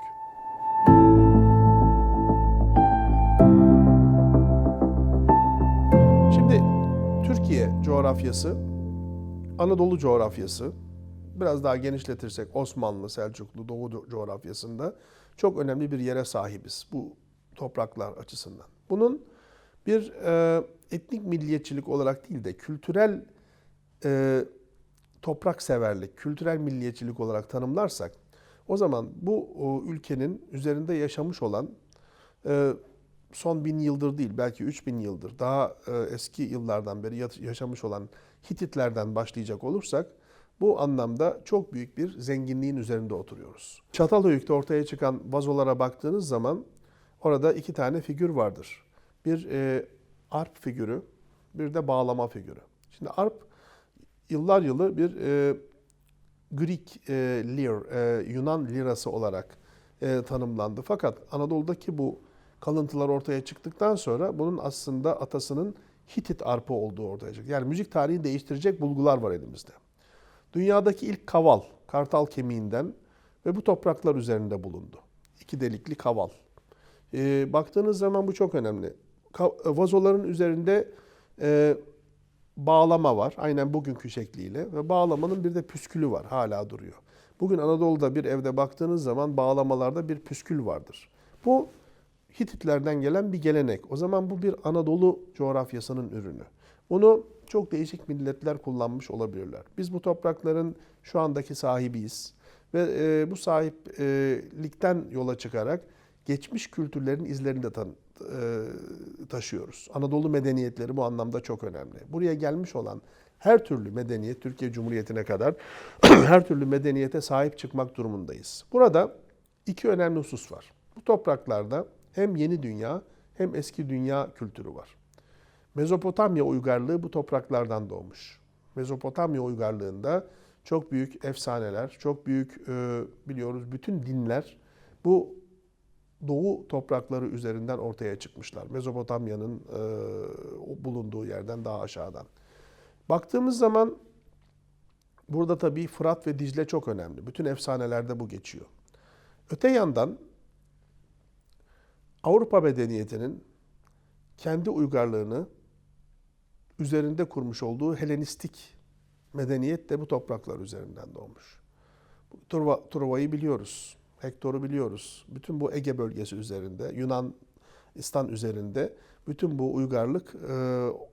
Speaker 1: Şimdi Türkiye coğrafyası, Anadolu coğrafyası, biraz daha genişletirsek Osmanlı, Selçuklu, Doğu coğrafyasında çok önemli bir yere sahibiz bu topraklar açısından. Bunun bir etnik milliyetçilik olarak değil de kültürel toprak severlik, kültürel milliyetçilik olarak tanımlarsak o zaman bu ülkenin üzerinde yaşamış olan son 1000 yıldır değil belki 3000 yıldır daha eski yıllardan beri yaşamış olan Hititlerden başlayacak olursak bu anlamda çok büyük bir zenginliğin üzerinde oturuyoruz. Çatalhöyük'te ortaya çıkan vazolara baktığınız zaman orada iki tane figür vardır. Bir arp figürü, bir de bağlama figürü. Şimdi arp yıllar yılı bir Greek lira, Yunan lirası olarak tanımlandı. Fakat Anadolu'daki bu kalıntılar ortaya çıktıktan sonra bunun aslında atasının Hitit arpı olduğu ortaya çıktı. Yani müzik tarihini değiştirecek bulgular var elimizde. Dünyadaki ilk kaval, kartal kemiğinden ve bu topraklar üzerinde bulundu. İki delikli kaval. Baktığınız zaman bu çok önemli. Vazoların üzerinde bağlama var. Aynen bugünkü şekliyle. Ve bağlamanın bir de püskülü var. Hala duruyor. Bugün Anadolu'da bir evde baktığınız zaman bağlamalarda bir püskül vardır. Bu Hititlerden gelen bir gelenek. O zaman bu bir Anadolu coğrafyasının ürünü. Bunu çok değişik milletler kullanmış olabilirler. Biz bu toprakların şu andaki sahibiyiz. Ve bu sahiplikten yola çıkarak geçmiş kültürlerin izlerini de taşıyoruz. Anadolu medeniyetleri bu anlamda çok önemli. Buraya gelmiş olan her türlü medeniyet, Türkiye Cumhuriyeti'ne kadar her türlü medeniyete sahip çıkmak durumundayız. Burada iki önemli husus var. Bu topraklarda hem yeni dünya hem eski dünya kültürü var. Mezopotamya uygarlığı bu topraklardan doğmuş. Mezopotamya uygarlığında çok büyük efsaneler, çok büyük biliyoruz bütün dinler bu doğu toprakları üzerinden ortaya çıkmışlar. Mezopotamya'nın bulunduğu yerden daha aşağıdan. Baktığımız zaman burada tabii Fırat ve Dicle çok önemli. Bütün efsanelerde bu geçiyor. Öte yandan Avrupa medeniyetinin kendi uygarlığını üzerinde kurmuş olduğu Helenistik medeniyet de bu topraklar üzerinden doğmuş. Truva'yı biliyoruz, Hektor'u biliyoruz. Bütün bu Ege bölgesi üzerinde, Yunanistan üzerinde bütün bu uygarlık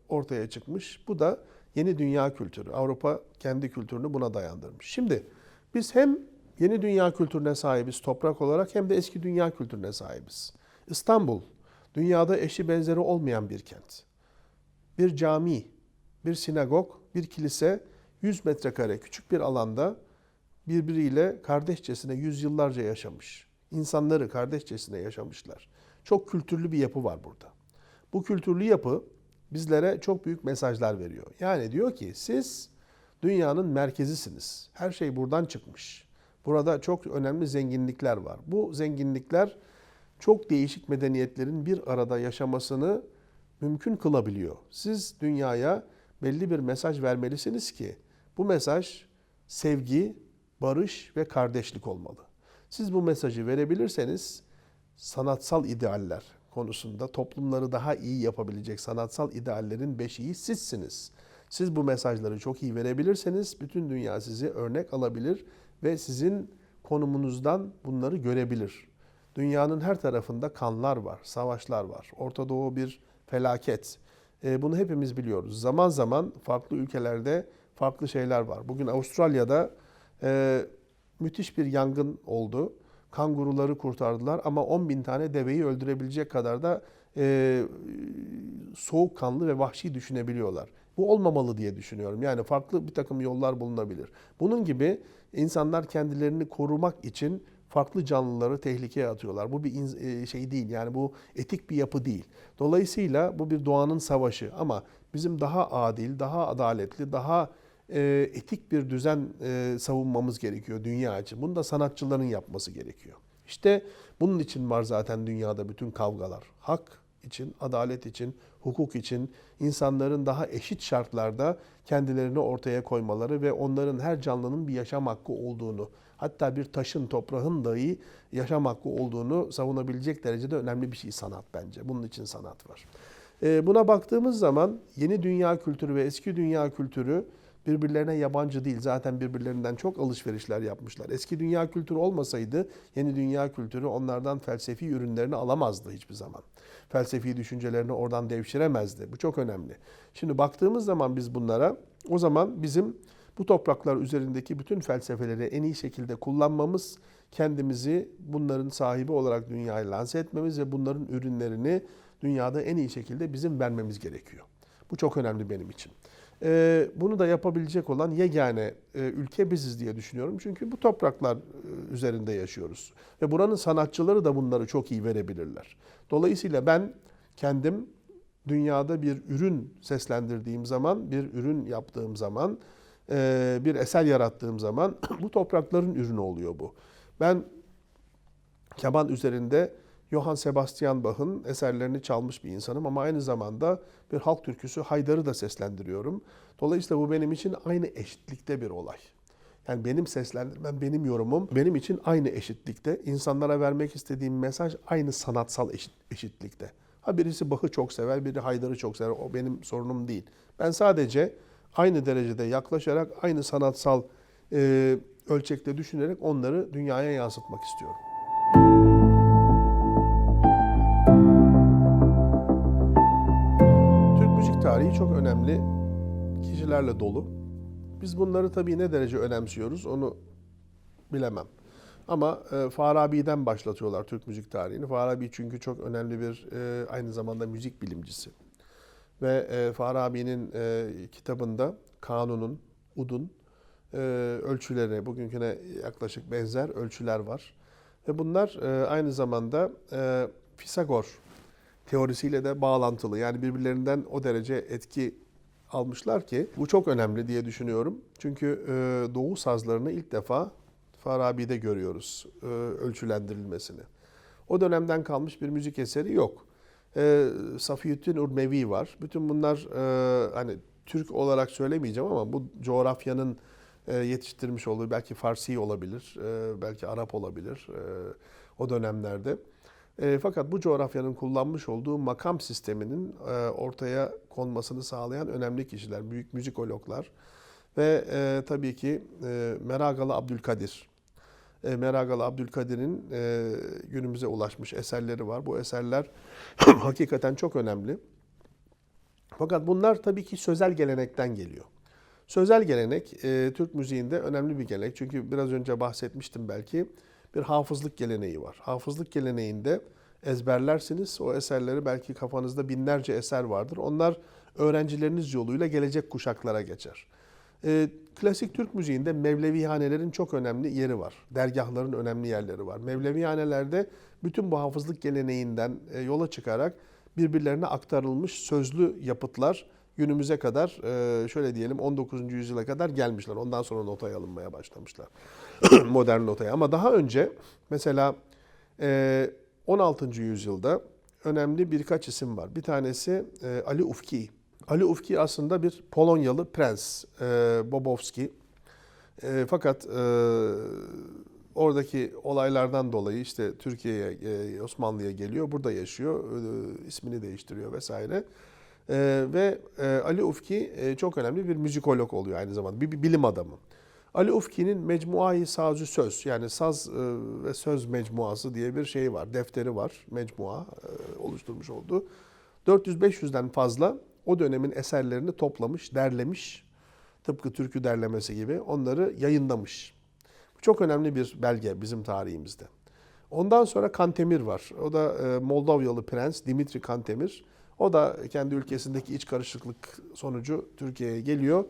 Speaker 1: ortaya çıkmış. Bu da yeni dünya kültürü. Avrupa kendi kültürünü buna dayandırmış. Şimdi biz hem yeni dünya kültürüne sahibiz toprak olarak hem de eski dünya kültürüne sahibiz. İstanbul, dünyada eşi benzeri olmayan bir kent. Bir cami, bir sinagog, bir kilise 100 metrekare küçük bir alanda birbiriyle kardeşçesine yüzyıllarca yaşamış. İnsanları kardeşçesine yaşamışlar. Çok kültürlü bir yapı var burada. Bu kültürlü yapı bizlere çok büyük mesajlar veriyor. Yani diyor ki siz dünyanın merkezisiniz. Her şey buradan çıkmış. Burada çok önemli zenginlikler var. Bu zenginlikler çok değişik medeniyetlerin bir arada yaşamasını mümkün kılabiliyor. Siz dünyaya belli bir mesaj vermelisiniz ki bu mesaj sevgi, barış ve kardeşlik olmalı. Siz bu mesajı verebilirseniz sanatsal idealler konusunda toplumları daha iyi yapabilecek sanatsal ideallerin beşiği sizsiniz. Siz bu mesajları çok iyi verebilirseniz bütün dünya sizi örnek alabilir ve sizin konumunuzdan bunları görebilir. Dünyanın her tarafında kanlar var, savaşlar var. Orta Doğu bir felaket. Bunu hepimiz biliyoruz. Zaman zaman farklı ülkelerde farklı şeyler var. Bugün Avustralya'da müthiş bir yangın oldu. Kanguruları kurtardılar ama 10.000 tane deveyi öldürebilecek kadar da soğukkanlı ve vahşi düşünebiliyorlar. Bu olmamalı diye düşünüyorum. Yani farklı bir takım yollar bulunabilir. Bunun gibi insanlar kendilerini korumak için farklı canlıları tehlikeye atıyorlar. Bu bir şey değil. Yani bu etik bir yapı değil. Dolayısıyla bu bir doğanın savaşı ama bizim daha adil, daha adaletli, daha etik bir düzen savunmamız gerekiyor dünya için. Bunu da sanatçıların yapması gerekiyor. İşte bunun için var zaten dünyada bütün kavgalar. Hak için, adalet için, hukuk için insanların daha eşit şartlarda kendilerini ortaya koymaları ve onların her canlının bir yaşam hakkı olduğunu, hatta bir taşın, toprağın dahi yaşam hakkı olduğunu savunabilecek derecede önemli bir şey sanat bence. Bunun için sanat var. Buna baktığımız zaman yeni dünya kültürü ve eski dünya kültürü birbirlerine yabancı değil. Zaten birbirlerinden çok alışverişler yapmışlar. Eski dünya kültürü olmasaydı yeni dünya kültürü onlardan felsefi ürünlerini alamazdı hiçbir zaman. Felsefi düşüncelerini oradan devşiremezdi. Bu çok önemli. Şimdi baktığımız zaman biz bunlara o zaman bizim bu topraklar üzerindeki bütün felsefeleri en iyi şekilde kullanmamız, kendimizi bunların sahibi olarak dünyaya lanse etmemiz ve bunların ürünlerini dünyada en iyi şekilde bizim vermemiz gerekiyor. Bu çok önemli benim için. Bunu da yapabilecek olan yegane ülke biziz diye düşünüyorum. Çünkü bu topraklar üzerinde yaşıyoruz. Ve buranın sanatçıları da bunları çok iyi verebilirler. Dolayısıyla ben kendim dünyada bir ürün seslendirdiğim zaman, bir ürün yaptığım zaman, bir eser yarattığım zaman bu toprakların ürünü oluyor bu. Ben keman üzerinde Johann Sebastian Bach'ın eserlerini çalmış bir insanım ama aynı zamanda bir halk türküsü Haydar'ı da seslendiriyorum. Dolayısıyla bu benim için aynı eşitlikte bir olay. Yani benim seslendirmem, benim yorumum benim için aynı eşitlikte. İnsanlara vermek istediğim mesaj aynı sanatsal eşitlikte. Ha birisi Bach'ı çok sever, biri Haydar'ı çok sever. O benim sorunum değil. Ben sadece aynı derecede yaklaşarak, aynı sanatsal ölçekte düşünerek onları dünyaya yansıtmak istiyorum. Türk müzik tarihi çok önemli kişilerle dolu. Biz bunları tabii ne derece önemsiyoruz onu bilemem. Ama Farabi'den başlatıyorlar Türk müzik tarihini. Farabi çünkü çok önemli bir aynı zamanda müzik bilimcisi. Ve Farabi'nin kitabında kanunun, udun ölçüleri, bugünküne yaklaşık benzer ölçüler var. Ve bunlar aynı zamanda Pisagor teorisiyle de bağlantılı. Yani birbirlerinden o derece etki almışlar ki bu çok önemli diye düşünüyorum. Çünkü Doğu sazlarını ilk defa Farabi'de görüyoruz ölçülendirilmesini. O dönemden kalmış bir müzik eseri yok. Safiyüddin Urmevi var. Bütün bunlar hani Türk olarak söylemeyeceğim ama bu coğrafyanın yetiştirmiş olduğu belki Farsi olabilir, belki Arap olabilir o dönemlerde. Fakat bu coğrafyanın kullanmış olduğu makam sisteminin ortaya konmasını sağlayan önemli kişiler, büyük müzikologlar ve tabii ki Meragalı Abdülkadir. Meragalı Abdülkadir'in günümüze ulaşmış eserleri var. Bu eserler hakikaten çok önemli. Fakat bunlar tabii ki sözel gelenekten geliyor. Sözel gelenek Türk müziğinde önemli bir gelenek. Çünkü biraz önce bahsetmiştim belki bir hafızlık geleneği var. Hafızlık geleneğinde ezberlersiniz. O eserleri belki kafanızda binlerce eser vardır. Onlar öğrencileriniz yoluyla gelecek kuşaklara geçer. Klasik Türk müziğinde Mevlevihanelerin çok önemli yeri var. Dergahların önemli yerleri var. Mevlevihanelerde bütün bu hafızlık geleneğinden yola çıkarak birbirlerine aktarılmış sözlü yapıtlar günümüze kadar şöyle diyelim 19. yüzyıla kadar gelmişler. Ondan sonra notaya alınmaya başlamışlar. Modern notaya. Ama daha önce mesela 16. yüzyılda önemli birkaç isim var. Bir tanesi Ali Ufki. Ali Ufki aslında bir Polonyalı prens Bobowski. Fakat oradaki olaylardan dolayı işte Türkiye'ye, Osmanlı'ya geliyor. Burada yaşıyor. İsmini değiştiriyor vesaire. Ve Ali Ufki çok önemli bir müzikolog oluyor aynı zamanda. Bir bilim adamı. Ali Ufki'nin Mecmuayı Sazü Söz yani saz ve söz mecmuası diye bir şey var. Defteri var. Mecmua oluşturmuş olduğu. 400-500'den fazla o dönemin eserlerini toplamış, derlemiş. Tıpkı türkü derlemesi gibi onları yayınlamış. Bu çok önemli bir belge bizim tarihimizde. Ondan sonra Kantemir var. O da Moldovyalı prens Dimitri Kantemir. O da kendi ülkesindeki iç karışıklık sonucu Türkiye'ye geliyor.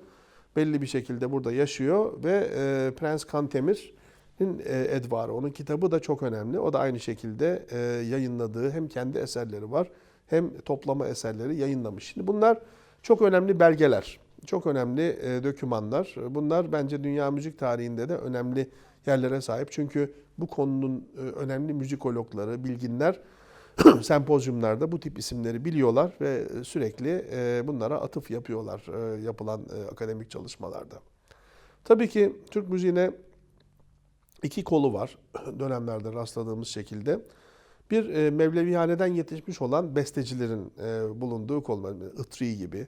Speaker 1: Belli bir şekilde burada yaşıyor ve Prens Kantemir'in Edvarı, onun kitabı da çok önemli. O da aynı şekilde yayınladığı hem kendi eserleri var hem toplama eserleri yayınlamış. Şimdi bunlar çok önemli belgeler, çok önemli dokümanlar. Bunlar bence dünya müzik tarihinde de önemli yerlere sahip. Çünkü bu konunun önemli müzikologları, bilginler sempozyumlarda bu tip isimleri biliyorlar ve sürekli bunlara atıf yapıyorlar yapılan akademik çalışmalarda. Tabii ki Türk müziğine iki kolu var dönemlerde rastladığımız şekilde. Bir Mevlevihane'den yetişmiş olan bestecilerin bulunduğu kol, Itri gibi,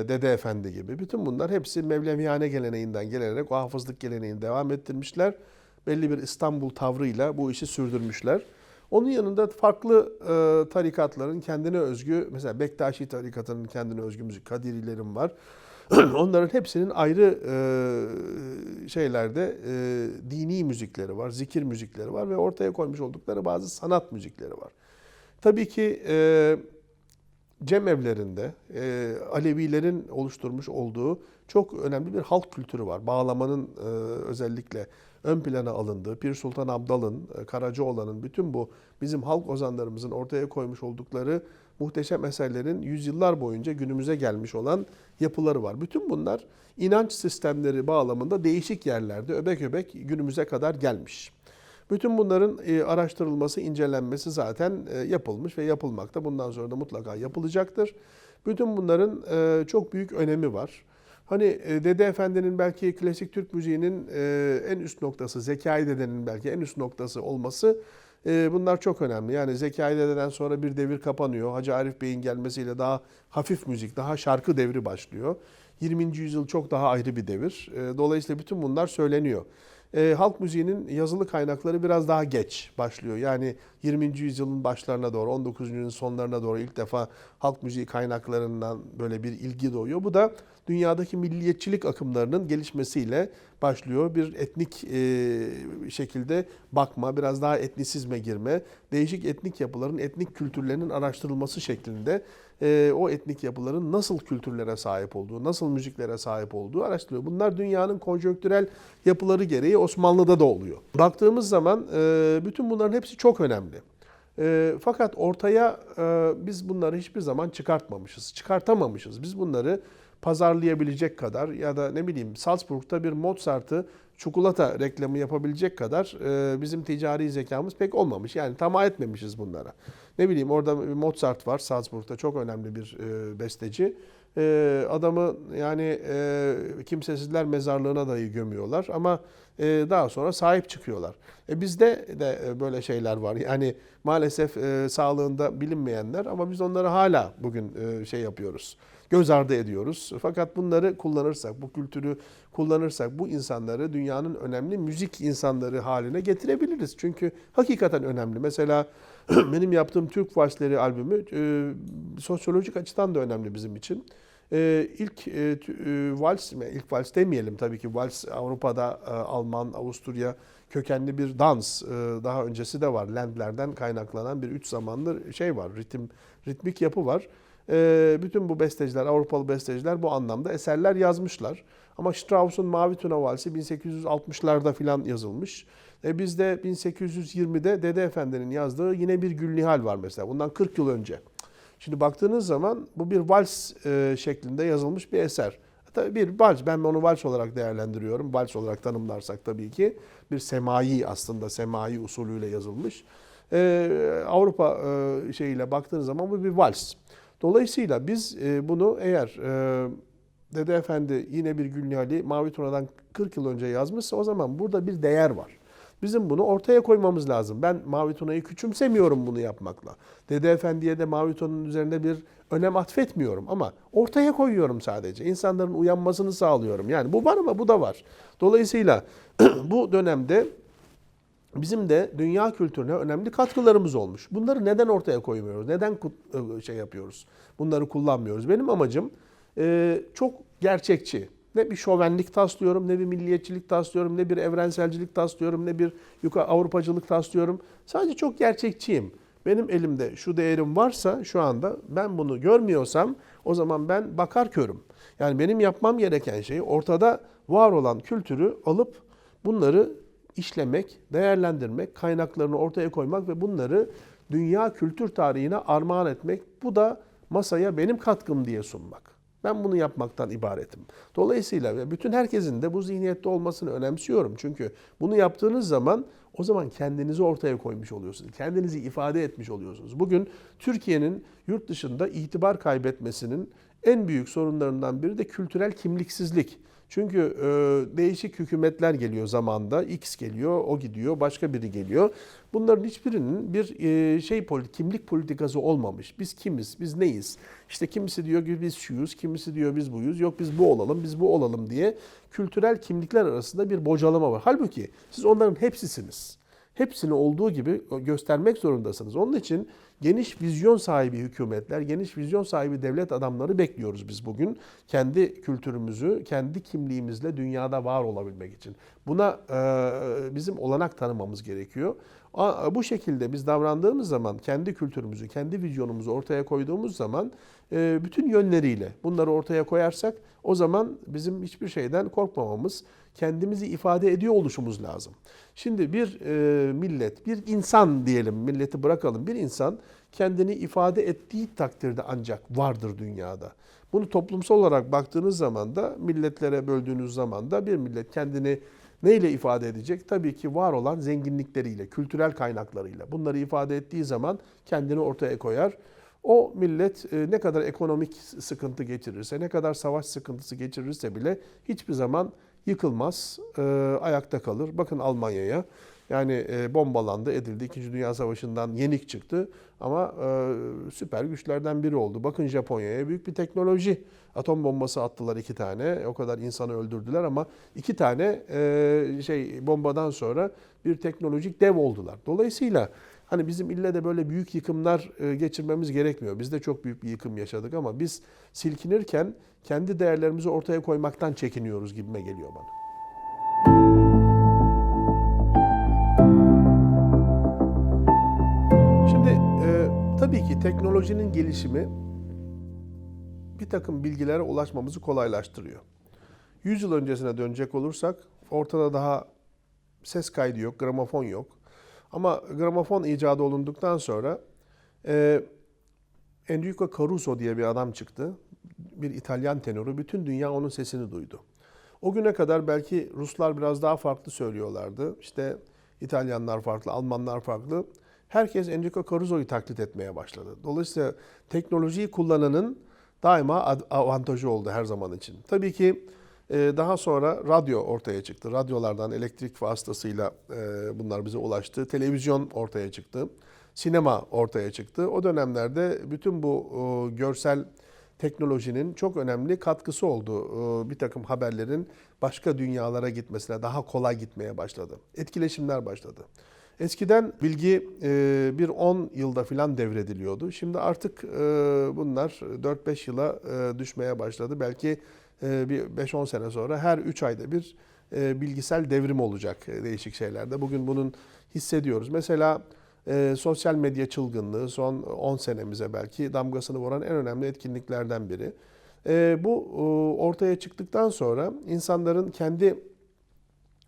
Speaker 1: Dede Efendi gibi. Bütün bunlar hepsi Mevlevihane geleneğinden gelerek o hafızlık geleneğini devam ettirmişler. Belli bir İstanbul tavrıyla bu işi sürdürmüşler. Onun yanında farklı tarikatların kendine özgü, mesela Bektaşi tarikatının kendine özgü müzik, Kadirilerin var. Onların hepsinin ayrı şeylerde dini müzikleri var, zikir müzikleri var ve ortaya koymuş oldukları bazı sanat müzikleri var. Tabii ki cemevlerinde Alevilerin oluşturmuş olduğu çok önemli bir halk kültürü var. Bağlamanın özellikle ön plana alındığı, Pir Sultan Abdal'ın, Karacaoğlan'ın bütün bu bizim halk ozanlarımızın ortaya koymuş oldukları muhteşem eserlerin yüzyıllar boyunca günümüze gelmiş olan yapıları var. Bütün bunlar inanç sistemleri bağlamında değişik yerlerde öbek öbek günümüze kadar gelmiş. Bütün bunların araştırılması, incelenmesi zaten yapılmış ve yapılmakta. Bundan sonra da mutlaka yapılacaktır. Bütün bunların çok büyük önemi var. Hani Dede Efendi'nin belki klasik Türk müziğinin en üst noktası, Zekai Dede'nin belki en üst noktası olması bunlar çok önemli. Yani Zekai Dede'den sonra bir devir kapanıyor. Hacı Arif Bey'in gelmesiyle daha hafif müzik, daha şarkı devri başlıyor. 20. yüzyıl çok daha ayrı bir devir. Dolayısıyla bütün bunlar söyleniyor. Halk müziğinin yazılı kaynakları biraz daha geç başlıyor. Yani 20. yüzyılın başlarına doğru, 19. yüzyılın sonlarına doğru ilk defa halk müziği kaynaklarından böyle bir ilgi doğuyor. Bu da dünyadaki milliyetçilik akımlarının gelişmesiyle başlıyor. Bir etnik şekilde bakma, biraz daha etnisizme girme, değişik etnik yapıların, etnik kültürlerinin araştırılması şeklinde o etnik yapıların nasıl kültürlere sahip olduğu, nasıl müziklere sahip olduğu araştırılıyor. Bunlar dünyanın konjonktürel yapıları gereği Osmanlı'da da oluyor. Baktığımız zaman bütün bunların hepsi çok önemli. Fakat ortaya biz bunları hiçbir zaman çıkartmamışız, çıkartamamışız. Biz bunları pazarlayabilecek kadar ya da ne bileyim Salzburg'da bir Mozart'ı çikolata reklamı yapabilecek kadar bizim ticari zekamız pek olmamış. Yani tamah etmemişiz bunlara. Ne bileyim orada bir Mozart var Salzburg'da çok önemli bir besteci. Adamı yani kimsesizler mezarlığına dahi gömüyorlar ama daha sonra sahip çıkıyorlar. Bizde de böyle şeyler var. Yani maalesef sağlığında bilinmeyenler ama biz onları hala bugün şey yapıyoruz. Göz ardı ediyoruz. Fakat bunları kullanırsak, bu kültürü kullanırsak bu insanları dünyanın önemli müzik insanları haline getirebiliriz. Çünkü hakikaten önemli. Mesela benim yaptığım Türk Valsleri albümü sosyolojik açıdan da önemli bizim için. İlk vals, ilk vals demeyelim tabii ki vals Avrupa'da Alman, Avusturya kökenli bir dans. Daha öncesi de var. Ländler'den kaynaklanan bir 3 zamanlı şey var. Ritmik yapı var. Bütün bu besteciler, Avrupalı besteciler bu anlamda eserler yazmışlar. Ama Strauss'un Mavi Tuna Valsi 1860'larda filan yazılmış. Bizde 1820'de Dede Efendi'nin yazdığı yine bir Gülnihal var mesela. Bundan 40 yıl önce. Şimdi baktığınız zaman bu bir vals şeklinde yazılmış bir eser. Tabii bir vals, ben onu vals olarak değerlendiriyorum. Vals olarak tanımlarsak tabii ki bir semai aslında semai usulüyle yazılmış. Avrupa şeyiyle baktığınız zaman bu bir vals. Dolayısıyla biz bunu eğer Dede Efendi yine bir Gülnihal'i Mavi Tuna'dan 40 yıl önce yazmışsa o zaman burada bir değer var. Bizim bunu ortaya koymamız lazım. Ben Mavi Tuna'yı küçümsemiyorum bunu yapmakla. Dede Efendi'ye de Mavi Tuna'nın üzerinde bir önem atfetmiyorum ama ortaya koyuyorum sadece. İnsanların uyanmasını sağlıyorum. Yani bu var ama bu da var. Dolayısıyla bu dönemde bizim de dünya kültürüne önemli katkılarımız olmuş. Bunları neden ortaya koymuyoruz? Neden şey yapıyoruz? Bunları kullanmıyoruz. Benim amacım çok gerçekçi. Ne bir şovenlik taslıyorum, ne bir milliyetçilik taslıyorum, ne bir evrenselcilik taslıyorum, ne bir Avrupacılık taslıyorum. Sadece çok gerçekçiyim. Benim elimde şu değerim varsa şu anda ben bunu görmüyorsam o zaman ben bakar körüm. Yani benim yapmam gereken şey ortada var olan kültürü alıp bunları işlemek, değerlendirmek, kaynaklarını ortaya koymak ve bunları dünya kültür tarihine armağan etmek. Bu da masaya benim katkım diye sunmak. Ben bunu yapmaktan ibaretim. Dolayısıyla ve bütün herkesin de bu zihniyette olmasını önemsiyorum. Çünkü bunu yaptığınız zaman o zaman kendinizi ortaya koymuş oluyorsunuz. Kendinizi ifade etmiş oluyorsunuz. Bugün Türkiye'nin yurt dışında itibar kaybetmesinin en büyük sorunlarından biri de kültürel kimliksizlik. Çünkü değişik hükümetler geliyor zamanda. X geliyor, o gidiyor, başka biri geliyor. Bunların hiçbirinin bir kimlik politikası olmamış. Biz kimiz, biz neyiz? İşte kimisi diyor ki biz şuyuz, kimisi diyor biz buyuz. Yok biz bu olalım, biz bu olalım diye kültürel kimlikler arasında bir bocalama var. Halbuki siz onların hepsisiniz. Hepsini olduğu gibi göstermek zorundasınız. Onun için geniş vizyon sahibi hükümetler, geniş vizyon sahibi devlet adamları bekliyoruz biz bugün. Kendi kültürümüzü, kendi kimliğimizle dünyada var olabilmek için. Buna bizim olanak tanımamız gerekiyor. Bu şekilde biz davrandığımız zaman, kendi kültürümüzü, kendi vizyonumuzu ortaya koyduğumuz zaman bütün yönleriyle bunları ortaya koyarsak o zaman bizim hiçbir şeyden korkmamamız, kendimizi ifade ediyor oluşumuz lazım. Şimdi bir millet, bir insan diyelim, milleti bırakalım, bir insan kendini ifade ettiği takdirde ancak vardır dünyada. Bunu toplumsal olarak baktığınız zaman da, milletlere böldüğünüz zaman da bir millet kendini neyle ifade edecek? Tabii ki var olan zenginlikleriyle, kültürel kaynaklarıyla. Bunları ifade ettiği zaman kendini ortaya koyar. O millet ne kadar ekonomik sıkıntı geçirirse, ne kadar savaş sıkıntısı geçirirse bile hiçbir zaman yıkılmaz, ayakta kalır. Bakın Almanya'ya. Yani bombalandı, edildi. İkinci Dünya Savaşı'ndan yenik çıktı. Ama süper güçlerden biri oldu. Bakın Japonya'ya büyük bir teknoloji. Atom bombası attılar 2 tane. O kadar insanı öldürdüler ama 2 tane bombadan sonra bir teknolojik dev oldular. Dolayısıyla hani bizim ille de böyle büyük yıkımlar geçirmemiz gerekmiyor. Biz de çok büyük bir yıkım yaşadık ama biz silkinirken kendi değerlerimizi ortaya koymaktan çekiniyoruz gibime geliyor bana. Şimdi tabii ki teknolojinin gelişimi bir takım bilgilere ulaşmamızı kolaylaştırıyor. 100 yıl öncesine dönecek olursak ortada daha ses kaydı yok, gramofon yok. Ama gramofon icadı olunduktan sonra Enrico Caruso diye bir adam çıktı. Bir İtalyan tenoru. Bütün dünya onun sesini duydu. O güne kadar belki Ruslar biraz daha farklı söylüyorlardı. İşte İtalyanlar farklı, Almanlar farklı. Herkes Enrico Caruso'yu taklit etmeye başladı. Dolayısıyla teknolojiyi kullananın daima avantajı oldu her zaman için. Tabii ki daha sonra radyo ortaya çıktı. Radyolardan elektrik vasıtasıyla bunlar bize ulaştı. Televizyon ortaya çıktı. Sinema ortaya çıktı. O dönemlerde bütün bu görsel teknolojinin çok önemli katkısı oldu. Bir takım haberlerin başka dünyalara gitmesine, daha kolay gitmeye başladı. Etkileşimler başladı. Eskiden bilgi bir 10 yılda filan devrediliyordu. Şimdi artık bunlar 4-5 yıla düşmeye başladı. Belki bir 5-10 sene sonra her 3 ayda bir bilgisel devrim olacak değişik şeylerde. Bugün bunun hissediyoruz. Mesela sosyal medya çılgınlığı son 10 senemize belki damgasını vuran en önemli etkinliklerden biri. Bu ortaya çıktıktan sonra insanların kendi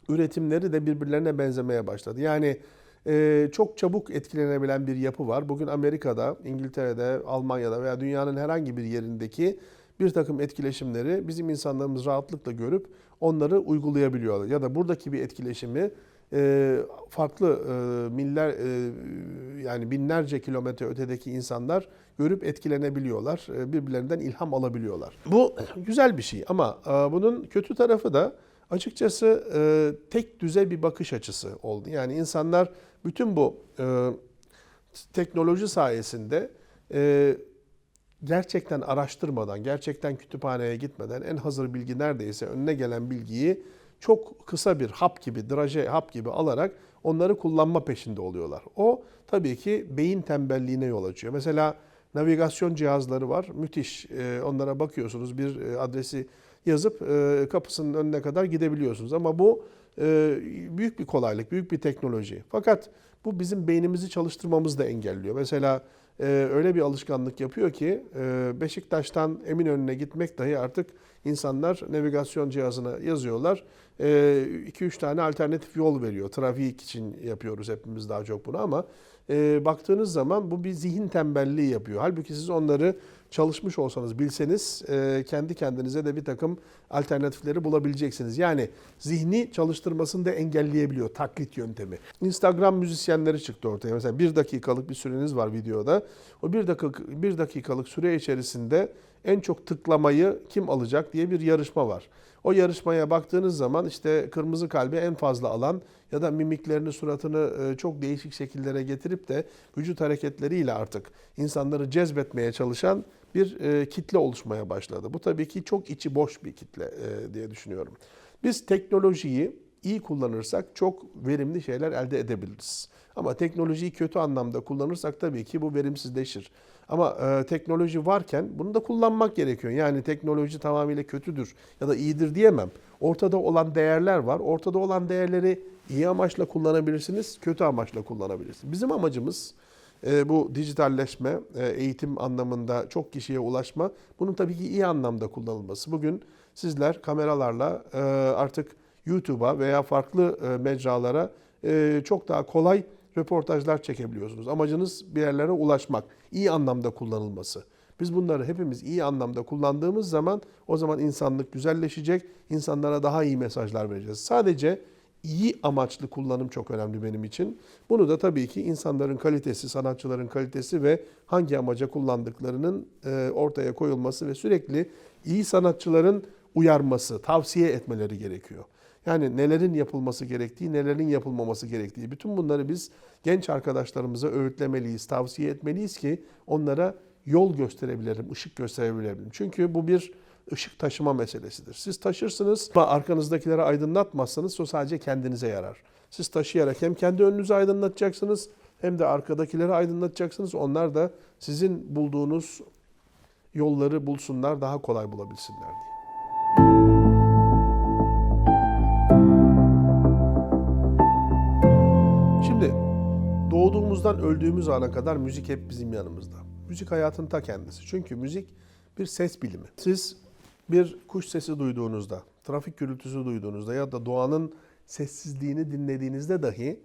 Speaker 1: üretimleri de birbirlerine benzemeye başladı. Yani çok çabuk etkilenebilen bir yapı var. Bugün Amerika'da, İngiltere'de, Almanya'da veya dünyanın herhangi bir yerindeki bir takım etkileşimleri bizim insanlarımız rahatlıkla görüp onları uygulayabiliyorlar. Ya da buradaki bir etkileşimi farklı yani binlerce kilometre ötedeki insanlar görüp etkilenebiliyorlar. Birbirlerinden ilham alabiliyorlar. Bu güzel bir şey ama bunun kötü tarafı da açıkçası tek düze bir bakış açısı oldu. Yani insanlar bütün bu teknoloji sayesinde gerçekten araştırmadan, gerçekten kütüphaneye gitmeden en hazır bilgi neredeyse önüne gelen bilgiyi çok kısa bir hap gibi, draje hap gibi alarak onları kullanma peşinde oluyorlar. O tabii ki beyin tembelliğine yol açıyor. Mesela navigasyon cihazları var, müthiş. Onlara bakıyorsunuz, bir adresi yazıp kapısının önüne kadar gidebiliyorsunuz. Ama bu büyük bir kolaylık, büyük bir teknoloji. Fakat bu bizim beynimizi çalıştırmamızı da engelliyor. Mesela öyle bir alışkanlık yapıyor ki Beşiktaş'tan Eminönü'ne gitmek dahi artık insanlar navigasyon cihazına yazıyorlar. 2-3 tane alternatif yol veriyor. Trafik için yapıyoruz hepimiz daha çok bunu ama baktığınız zaman bu bir zihin tembelliği yapıyor. Halbuki siz onları çalışmış olsanız, bilseniz kendi kendinize de bir takım alternatifleri bulabileceksiniz. Yani zihni çalıştırmasını da engelleyebiliyor taklit yöntemi. Instagram müzisyenleri çıktı ortaya. Mesela 1 dakikalık bir süreniz var videoda. O 1 dakikalık süre içerisinde en çok tıklamayı kim alacak diye bir yarışma var. O yarışmaya baktığınız zaman işte kırmızı kalbi en fazla alan ya da mimiklerini, suratını çok değişik şekillere getirip de vücut hareketleriyle artık insanları cezbetmeye çalışan bir kitle oluşmaya başladı. Bu tabii ki çok içi boş bir kitle diye düşünüyorum. Biz teknolojiyi iyi kullanırsak çok verimli şeyler elde edebiliriz. Ama teknolojiyi kötü anlamda kullanırsak tabii ki bu verimsizleşir. Ama teknoloji varken bunu da kullanmak gerekiyor. Yani teknoloji tamamıyla kötüdür ya da iyidir diyemem. Ortada olan değerler var. Ortada olan değerleri iyi amaçla kullanabilirsiniz, kötü amaçla kullanabilirsiniz. Bizim amacımız bu dijitalleşme, eğitim anlamında çok kişiye ulaşma. Bunun tabii ki iyi anlamda kullanılması. Bugün sizler kameralarla artık YouTube'a veya farklı mecralara çok daha kolay röportajlar çekebiliyorsunuz. Amacınız bir yerlere ulaşmak, iyi anlamda kullanılması. Biz bunları hepimiz iyi anlamda kullandığımız zaman o zaman insanlık güzelleşecek, insanlara daha iyi mesajlar vereceğiz. Sadece iyi amaçlı kullanım çok önemli benim için. Bunu da tabii ki insanların kalitesi, sanatçıların kalitesi ve hangi amaca kullandıklarının ortaya koyulması ve sürekli iyi sanatçıların uyarması, tavsiye etmeleri gerekiyor. Yani nelerin yapılması gerektiği, nelerin yapılmaması gerektiği. Bütün bunları biz genç arkadaşlarımıza öğütlemeliyiz, tavsiye etmeliyiz ki onlara yol gösterebilirim, ışık gösterebilirim. Çünkü bu bir ışık taşıma meselesidir. Siz taşırsınız ama arkanızdakileri aydınlatmazsanız o sadece kendinize yarar. Siz taşıyarak hem kendi önünüzü aydınlatacaksınız hem de arkadakileri aydınlatacaksınız. Onlar da sizin bulduğunuz yolları bulsunlar, daha kolay bulabilsinler diye. Şimdi doğduğumuzdan öldüğümüz ana kadar müzik hep bizim yanımızda. Müzik hayatın ta kendisi. Çünkü müzik bir ses bilimi. Siz bir kuş sesi duyduğunuzda, trafik gürültüsü duyduğunuzda ya da doğanın sessizliğini dinlediğinizde dahi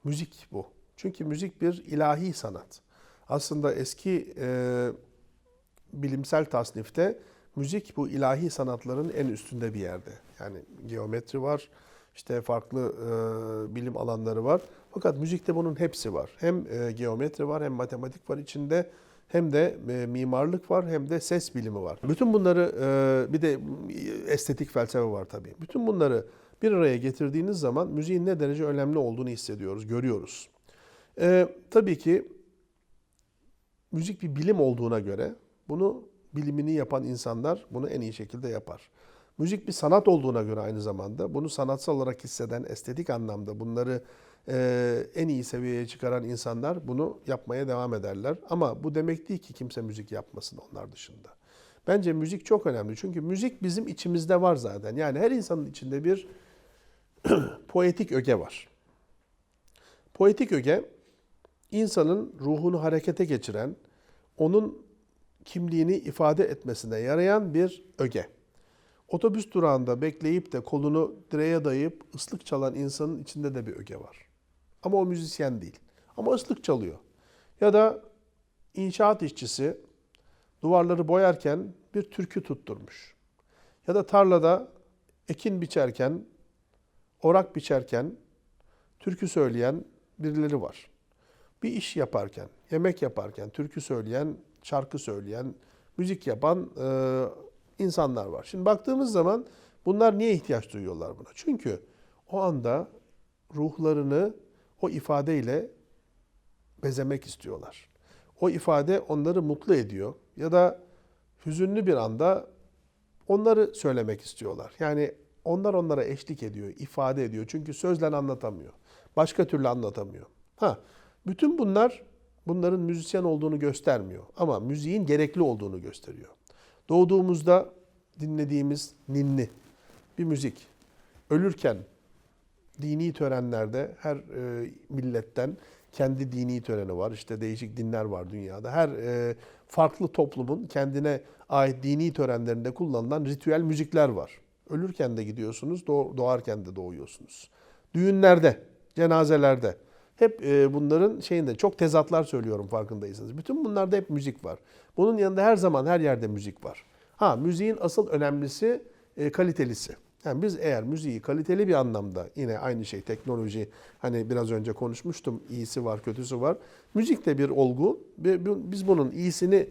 Speaker 1: müzik bu. Çünkü müzik bir ilahi sanat. Aslında eski bilimsel tasnifte müzik bu ilahi sanatların en üstünde bir yerde. Yani geometri var, işte farklı bilim alanları var. Fakat müzikte bunun hepsi var. Hem geometri var, hem matematik var içinde, hem de mimarlık var, hem de ses bilimi var. Bütün bunları bir de estetik felsefe var tabii. Bütün bunları bir araya getirdiğiniz zaman müziğin ne derece önemli olduğunu hissediyoruz, görüyoruz. Tabii ki müzik bir bilim olduğuna göre bunu bilimini yapan insanlar bunu en iyi şekilde yapar. Müzik bir sanat olduğuna göre aynı zamanda bunu sanatsal olarak hisseden, estetik anlamda bunları en iyi seviyeye çıkaran insanlar bunu yapmaya devam ederler. Ama bu demek değil ki kimse müzik yapmasın onlar dışında. Bence müzik çok önemli. Çünkü müzik bizim içimizde var zaten. Yani her insanın içinde bir poetik öge var. Poetik öge insanın ruhunu harekete geçiren, onun kimliğini ifade etmesine yarayan bir öge. Otobüs durağında bekleyip de kolunu direğe dayayıp ıslık çalan insanın içinde de bir öge var. Ama o müzisyen değil. Ama ıslık çalıyor. Ya da inşaat işçisi duvarları boyarken bir türkü tutturmuş. Ya da tarlada ekin biçerken, orak biçerken türkü söyleyen birileri var. Bir iş yaparken, yemek yaparken türkü söyleyen, şarkı söyleyen, müzik yapan insanlar var. Şimdi baktığımız zaman bunlar niye ihtiyaç duyuyorlar buna? Çünkü o anda ruhlarını o ifadeyle bezemek istiyorlar. O ifade onları mutlu ediyor ya da hüzünlü bir anda onları söylemek istiyorlar. Yani onlar onlara eşlik ediyor, ifade ediyor. Çünkü sözle anlatamıyor. Başka türlü anlatamıyor. Bütün bunların müzisyen olduğunu göstermiyor. Ama müziğin gerekli olduğunu gösteriyor. Doğduğumuzda dinlediğimiz ninni bir müzik. Ölürken dini törenlerde her milletten kendi dini töreni var. İşte değişik dinler var dünyada. Her farklı toplumun kendine ait dini törenlerinde kullanılan ritüel müzikler var. Ölürken de gidiyorsunuz, doğarken de doğuyorsunuz. Düğünlerde, cenazelerde hep bunların şeyinde çok tezatlar söylüyorum farkındaysanız. Bütün bunlarda hep müzik var. Bunun yanında her zaman her yerde müzik var. Müziğin asıl önemlisi kalitelisi. Yani biz eğer müziği kaliteli bir anlamda yine aynı şey teknoloji hani biraz önce konuşmuştum iyisi var kötüsü var. Müzik de bir olgu. Biz bunun iyisini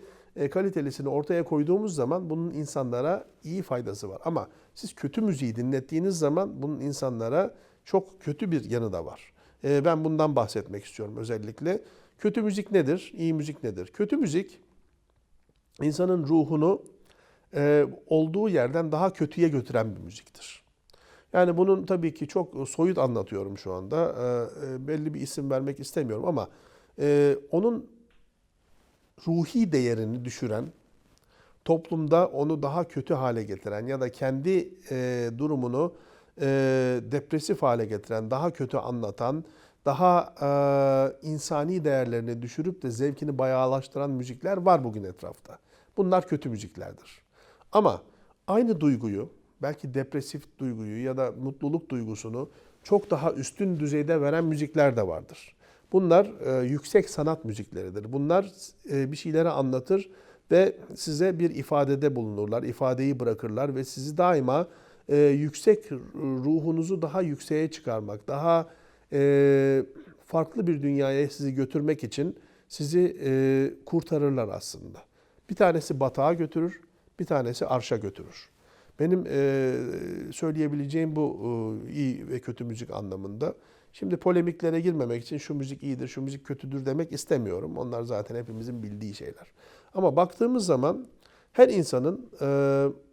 Speaker 1: kalitelisini ortaya koyduğumuz zaman bunun insanlara iyi faydası var. Ama siz kötü müziği dinlettiğiniz zaman bunun insanlara çok kötü bir yanı da var. Ben bundan bahsetmek istiyorum özellikle. Kötü müzik nedir? İyi müzik nedir? Kötü müzik insanın ruhunu olduğu yerden daha kötüye götüren bir müziktir. Yani bunun tabii ki çok soyut anlatıyorum şu anda. Belli bir isim vermek istemiyorum ama onun ruhi değerini düşüren, toplumda onu daha kötü hale getiren ya da kendi durumunu depresif hale getiren, daha kötü anlatan, daha insani değerlerini düşürüp de zevkini bayağılaştıran müzikler var bugün etrafta. Bunlar kötü müziklerdir. Ama aynı duyguyu, belki depresif duyguyu ya da mutluluk duygusunu çok daha üstün düzeyde veren müzikler de vardır. Bunlar yüksek sanat müzikleridir. Bunlar bir şeyleri anlatır ve size bir ifadede bulunurlar, ifadeyi bırakırlar ve sizi daima yüksek ruhunuzu daha yükseğe çıkarmak, daha farklı bir dünyaya sizi götürmek için sizi kurtarırlar aslında. Bir tanesi batağa götürür, bir tanesi arşa götürür. Benim söyleyebileceğim bu iyi ve kötü müzik anlamında. Şimdi polemiklere girmemek için şu müzik iyidir, şu müzik kötüdür demek istemiyorum. Onlar zaten hepimizin bildiği şeyler. Ama baktığımız zaman her insanın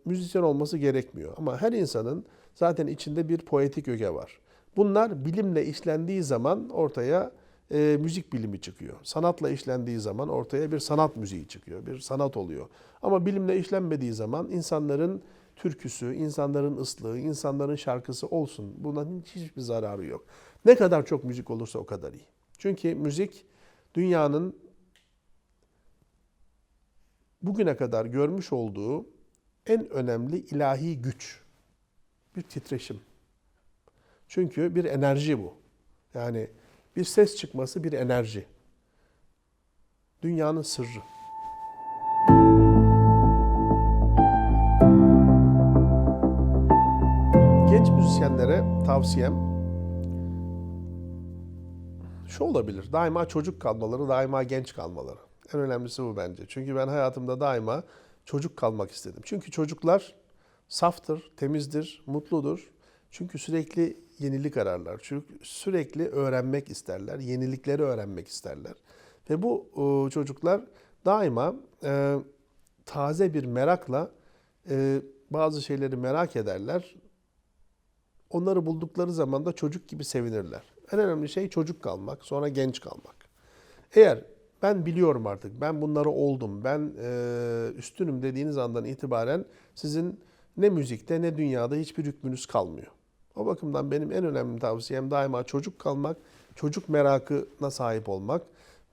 Speaker 1: müzisyen olması gerekmiyor. Ama her insanın zaten içinde bir poetik öge var. Bunlar bilimle işlendiği zaman ortaya müzik bilimi çıkıyor. Sanatla işlendiği zaman ortaya bir sanat müziği çıkıyor, bir sanat oluyor. Ama bilimle işlenmediği zaman insanların türküsü, insanların ıslığı, insanların şarkısı olsun. Bunların hiçbir zararı yok. Ne kadar çok müzik olursa o kadar iyi. Çünkü müzik dünyanın bugüne kadar görmüş olduğu en önemli ilahi güç. Bir titreşim. Çünkü bir enerji bu. Yani bir ses çıkması bir enerji. Dünyanın sırrı. Genç müzisyenlere tavsiyem şu olabilir. Daima çocuk kalmaları, daima genç kalmaları. En önemlisi bu bence. Çünkü ben hayatımda daima çocuk kalmak istedim. Çünkü çocuklar saftır, temizdir, mutludur. Çünkü sürekli yenilik ararlar. Çünkü sürekli öğrenmek isterler, yenilikleri öğrenmek isterler. Ve bu çocuklar daima taze bir merakla bazı şeyleri merak ederler. Onları buldukları zaman da çocuk gibi sevinirler. En önemli şey çocuk kalmak, sonra genç kalmak. Eğer ben biliyorum artık, ben bunları oldum, ben üstünüm dediğiniz andan itibaren sizin ne müzikte ne dünyada hiçbir hükmünüz kalmıyor. O bakımdan benim en önemli tavsiyem daima çocuk kalmak, çocuk merakına sahip olmak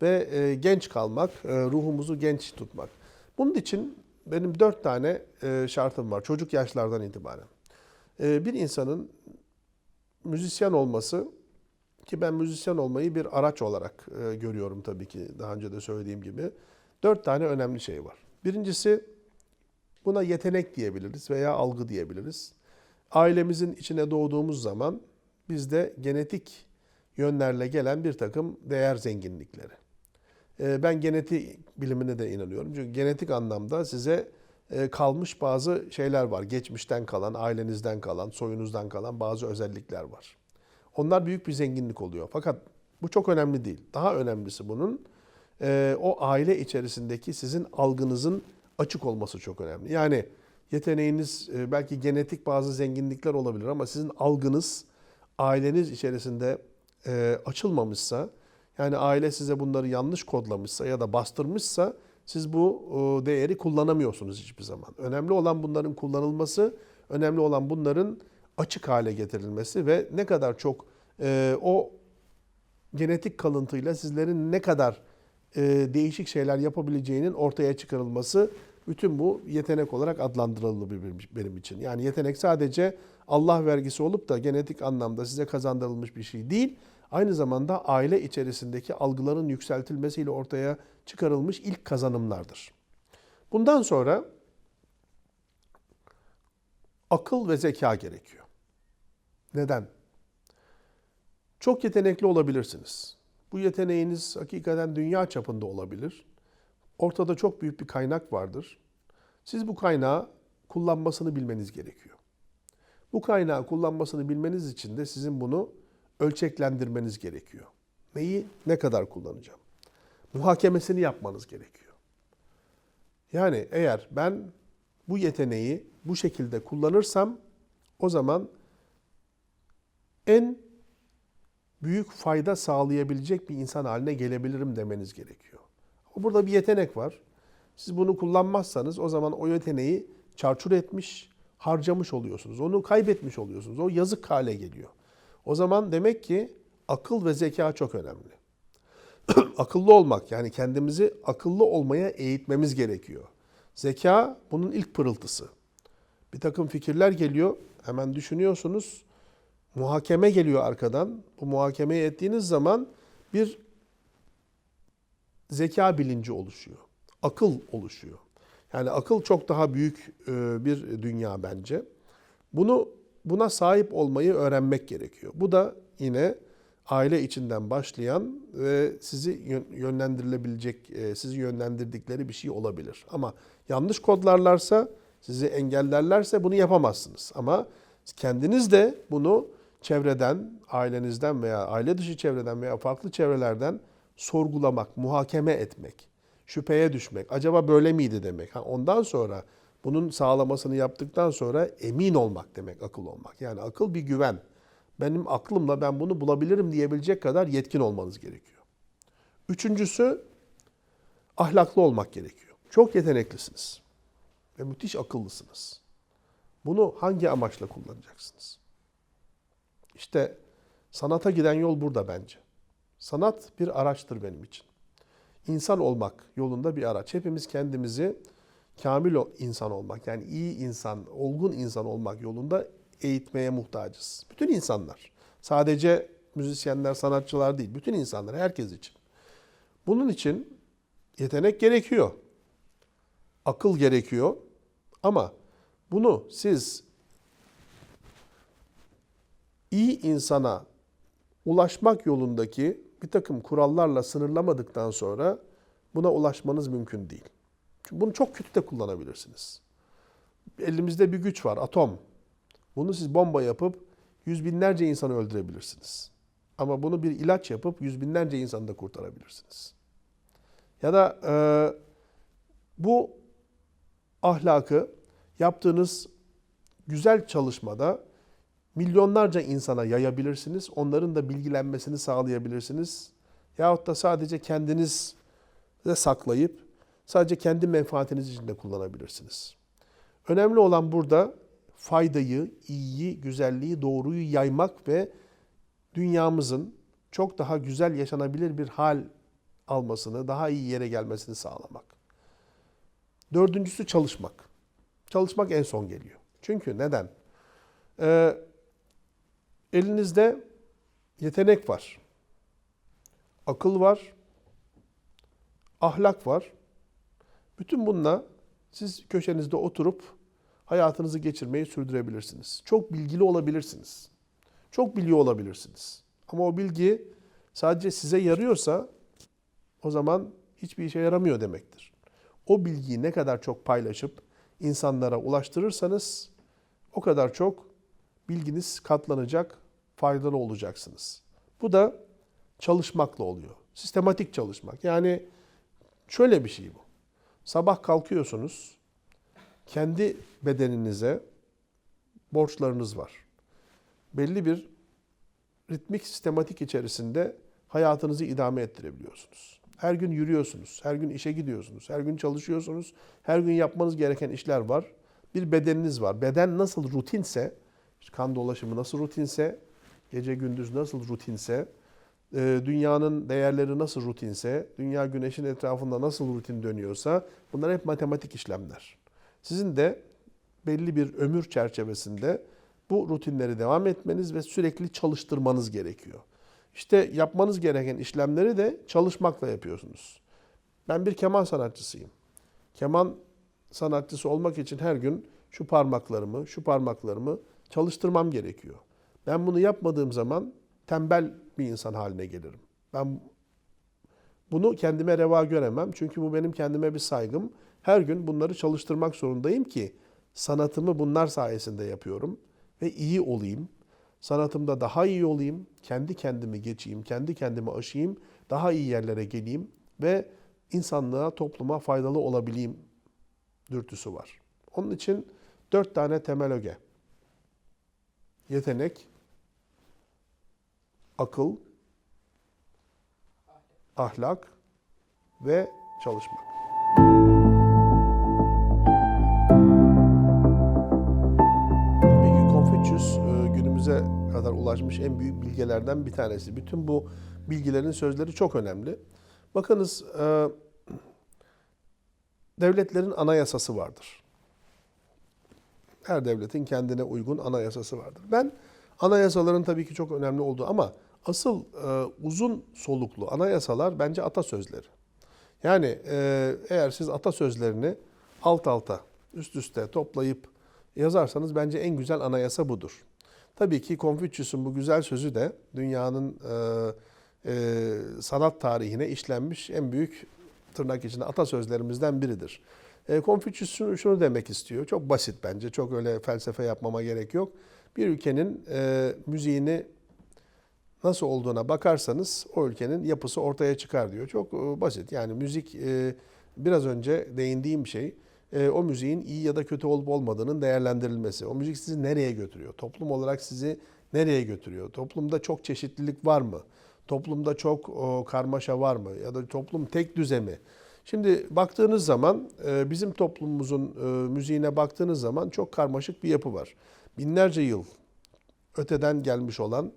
Speaker 1: ve genç kalmak, ruhumuzu genç tutmak. Bunun için benim 4 tane şartım var çocuk yaşlardan itibaren. Bir insanın müzisyen olması, ki ben müzisyen olmayı bir araç olarak görüyorum tabii ki daha önce de söylediğim gibi. 4 tane önemli şey var. Birincisi buna yetenek diyebiliriz veya algı diyebiliriz. Ailemizin içine doğduğumuz zaman bizde genetik yönlerle gelen bir takım değer zenginlikleri. Ben genetik bilimine de inanıyorum. Çünkü genetik anlamda size kalmış bazı şeyler var. Geçmişten kalan, ailenizden kalan, soyunuzdan kalan bazı özellikler var. Onlar büyük bir zenginlik oluyor. Fakat bu çok önemli değil. Daha önemlisi bunun o aile içerisindeki sizin algınızın açık olması çok önemli. Yani yeteneğiniz belki genetik bazı zenginlikler olabilir ama sizin algınız aileniz içerisinde açılmamışsa, yani aile size bunları yanlış kodlamışsa ya da bastırmışsa siz bu değeri kullanamıyorsunuz hiçbir zaman. Önemli olan bunların kullanılması, önemli olan bunların açık hale getirilmesi ve ne kadar çok o genetik kalıntıyla sizlerin ne kadar değişik şeyler yapabileceğinin ortaya çıkarılması, bütün bu yetenek olarak adlandırılır benim için. Yani yetenek sadece Allah vergisi olup da genetik anlamda size kazandırılmış bir şey değil. Aynı zamanda aile içerisindeki algıların yükseltilmesiyle ortaya çıkarılmış ilk kazanımlardır. Bundan sonra akıl ve zeka gerekiyor. Neden? Çok yetenekli olabilirsiniz. Bu yeteneğiniz hakikaten dünya çapında olabilir. Ortada çok büyük bir kaynak vardır. Siz bu kaynağı kullanmasını bilmeniz gerekiyor. Bu kaynağı kullanmasını bilmeniz için de sizin bunu ölçeklendirmeniz gerekiyor. Neyi, ne kadar kullanacağım? Muhakemesini yapmanız gerekiyor. Yani eğer ben bu yeteneği bu şekilde kullanırsam o zaman en büyük fayda sağlayabilecek bir insan haline gelebilirim demeniz gerekiyor. Burada bir yetenek var. Siz bunu kullanmazsanız o zaman o yeteneği çarçur etmiş, harcamış oluyorsunuz. Onu kaybetmiş oluyorsunuz. O yazık hale geliyor. O zaman demek ki akıl ve zeka çok önemli. Akıllı olmak, yani kendimizi akıllı olmaya eğitmemiz gerekiyor. Zeka bunun ilk pırıltısı. Bir takım fikirler geliyor, hemen düşünüyorsunuz. Muhakeme geliyor arkadan. Bu muhakemeyi ettiğiniz zaman bir zeka bilinci oluşuyor. Akıl oluşuyor. Yani akıl çok daha büyük bir dünya bence. Buna sahip olmayı öğrenmek gerekiyor. Bu da yine aile içinden başlayan ve sizi yönlendirilebilecek, sizi yönlendirdikleri bir şey olabilir. Ama yanlış kodlarlarsa sizi engellerlerse bunu yapamazsınız. Ama kendiniz de bunu çevreden, ailenizden veya aile dışı çevreden veya farklı çevrelerden sorgulamak, muhakeme etmek, şüpheye düşmek, acaba böyle miydi demek. Ondan sonra bunun sağlamasını yaptıktan sonra emin olmak demek akıl olmak. Yani akıl bir güven. Benim aklımla ben bunu bulabilirim diyebilecek kadar yetkin olmanız gerekiyor. Üçüncüsü, ahlaklı olmak gerekiyor. Çok yeteneklisiniz ve müthiş akıllısınız. Bunu hangi amaçla kullanacaksınız? İşte sanata giden yol burada bence. Sanat bir araçtır benim için. İnsan olmak yolunda bir araç. Hepimiz kendimizi kamil insan olmak, yani iyi insan, olgun insan olmak yolunda eğitmeye muhtacız. Bütün insanlar. Sadece müzisyenler, sanatçılar değil. Bütün insanlar, herkes için. Bunun için yetenek gerekiyor. Akıl gerekiyor. Ama bunu siz iyi insana ulaşmak yolundaki bir takım kurallarla sınırlamadıktan sonra buna ulaşmanız mümkün değil. Çünkü bunu çok kötü de kullanabilirsiniz. Elimizde bir güç var, atom. Bunu siz bomba yapıp yüz binlerce insanı öldürebilirsiniz. Ama bunu bir ilaç yapıp yüz binlerce insanı da kurtarabilirsiniz. Ya da bu ahlakı yaptığınız güzel çalışmada milyonlarca insana yayabilirsiniz. Onların da bilgilenmesini sağlayabilirsiniz. Yahut da sadece kendiniz de saklayıp sadece kendi menfaatiniz için de kullanabilirsiniz. Önemli olan burada faydayı, iyiyi, güzelliği, doğruyu yaymak ve dünyamızın çok daha güzel yaşanabilir bir hal almasını, daha iyi yere gelmesini sağlamak. Dördüncüsü çalışmak. Çalışmak en son geliyor. Çünkü neden? Elinizde yetenek var, akıl var, ahlak var. Bütün bununla siz köşenizde oturup hayatınızı geçirmeyi sürdürebilirsiniz. Çok bilgili olabilirsiniz. Çok biliyor olabilirsiniz. Ama o bilgi sadece size yarıyorsa o zaman hiçbir işe yaramıyor demektir. O bilgiyi ne kadar çok paylaşıp insanlara ulaştırırsanız o kadar çok bilginiz katlanacak, faydalı olacaksınız. Bu da çalışmakla oluyor. Sistematik çalışmak. Yani şöyle bir şey bu. Sabah kalkıyorsunuz, kendi bedeninize borçlarınız var. Belli bir ritmik, sistematik içerisinde hayatınızı idame ettirebiliyorsunuz. Her gün yürüyorsunuz, her gün işe gidiyorsunuz, her gün çalışıyorsunuz, her gün yapmanız gereken işler var. Bir bedeniniz var. Beden nasıl rutinse, kan dolaşımı nasıl rutinse, gece gündüz nasıl rutinse, dünyanın değerleri nasıl rutinse, dünya güneşin etrafında nasıl rutin dönüyorsa bunlar hep matematik işlemler. Sizin de belli bir ömür çerçevesinde bu rutinleri devam etmeniz ve sürekli çalıştırmanız gerekiyor. İşte yapmanız gereken işlemleri de çalışmakla yapıyorsunuz. Ben bir keman sanatçısıyım. Keman sanatçısı olmak için her gün şu parmaklarımı çalıştırmam gerekiyor. Ben bunu yapmadığım zaman tembel bir insan haline gelirim. Ben bunu kendime reva göremem. Çünkü bu benim kendime bir saygım. Her gün bunları çalıştırmak zorundayım ki sanatımı bunlar sayesinde yapıyorum ve iyi olayım. Sanatımda daha iyi olayım, kendi kendimi geçeyim, kendi kendimi aşayım, daha iyi yerlere geleyim ve insanlığa, topluma faydalı olabileyim dürtüsü var. Onun için 4 tane temel öge. Yetenek, akıl, ahlak ve çalışmak. Tabii ki Confucius günümüze kadar ulaşmış en büyük bilgelerden bir tanesi. Bütün bu bilgilerin sözleri çok önemli. Bakınız, devletlerin anayasası vardır. Her devletin kendine uygun anayasası vardır. Ben anayasaların tabii ki çok önemli olduğu ama asıl uzun soluklu anayasalar bence atasözleri. Yani eğer siz atasözlerini alt alta, üst üste toplayıp yazarsanız bence en güzel anayasa budur. Tabii ki Confucius'un bu güzel sözü de dünyanın sanat tarihine işlenmiş en büyük tırnak içinde atasözlerimizden biridir. Confucius şunu demek istiyor. Çok basit bence. Çok öyle felsefe yapmama gerek yok. Bir ülkenin müziğini nasıl olduğuna bakarsanız o ülkenin yapısı ortaya çıkar diyor. Çok basit. Yani müzik biraz önce değindiğim şey o müziğin iyi ya da kötü olup olmadığının değerlendirilmesi. O müzik sizi nereye götürüyor? Toplum olarak sizi nereye götürüyor? Toplumda çok çeşitlilik var mı? Toplumda çok karmaşa var mı? Ya da toplum tek düze mi? Şimdi baktığınız zaman bizim toplumumuzun müziğine baktığınız zaman çok karmaşık bir yapı var. Binlerce yıl öteden gelmiş olan,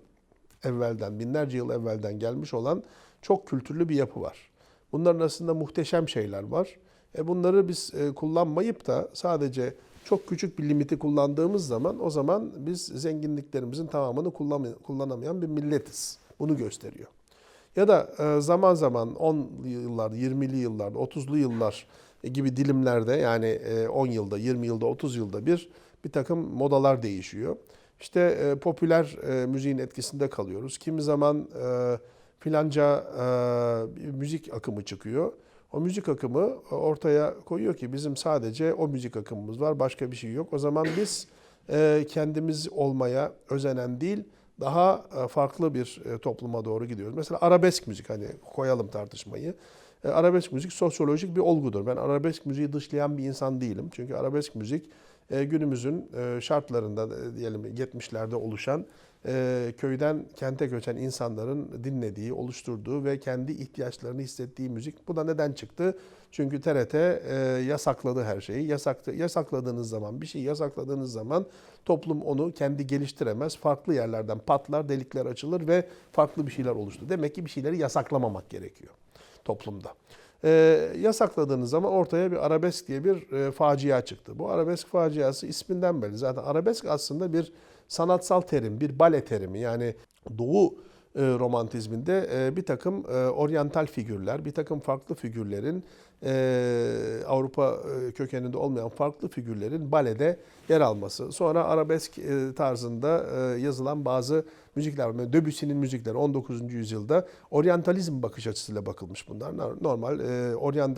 Speaker 1: binlerce yıl evvelden gelmiş olan çok kültürlü bir yapı var. Bunların arasında muhteşem şeyler var. Bunları biz kullanmayıp da sadece çok küçük bir limiti kullandığımız zaman o zaman biz zenginliklerimizin tamamını kullanamayan bir milletiz. Bunu gösteriyor. Ya da zaman zaman 10 yıllar, 20'li yıllar, 30'lu yıllar gibi dilimlerde yani 10 yılda, 20 yılda, 30 yılda bir takım modalar değişiyor. İşte popüler müziğin etkisinde kalıyoruz. Kimi zaman filanca müzik akımı çıkıyor. O müzik akımı ortaya koyuyor ki bizim sadece o müzik akımımız var, başka bir şey yok. O zaman biz kendimiz olmaya özenen değil, daha farklı bir topluma doğru gidiyoruz. Mesela arabesk müzik, hani koyalım tartışmayı. Arabesk müzik sosyolojik bir olgudur. Ben arabesk müziği dışlayan bir insan değilim. Çünkü arabesk müzik günümüzün şartlarında diyelim 70'lerde oluşan köyden kente göçen insanların dinlediği, oluşturduğu ve kendi ihtiyaçlarını hissettiği müzik. Bu da neden çıktı? Çünkü TRT yasakladı her şeyi. Yasakladığınız zaman, bir şeyi yasakladığınız zaman toplum onu kendi geliştiremez. Farklı yerlerden patlar, delikler açılır ve farklı bir şeyler oluştu. Demek ki bir şeyleri yasaklamamak gerekiyor toplumda. Yasakladığınız zaman ortaya bir arabesk diye bir facia çıktı. Bu arabesk faciası isminden belli. Zaten arabesk aslında bir sanatsal terim, bir bale terimi. Yani Doğu romantizminde bir takım oryantal figürler, bir takım farklı figürlerin Avrupa kökeninde olmayan farklı figürlerin balede yer alması. Sonra arabesk tarzında yazılan bazı müzikler var. Debussy'nin müzikleri 19. yüzyılda oryantalizm bakış açısıyla bakılmış bunlar. Normal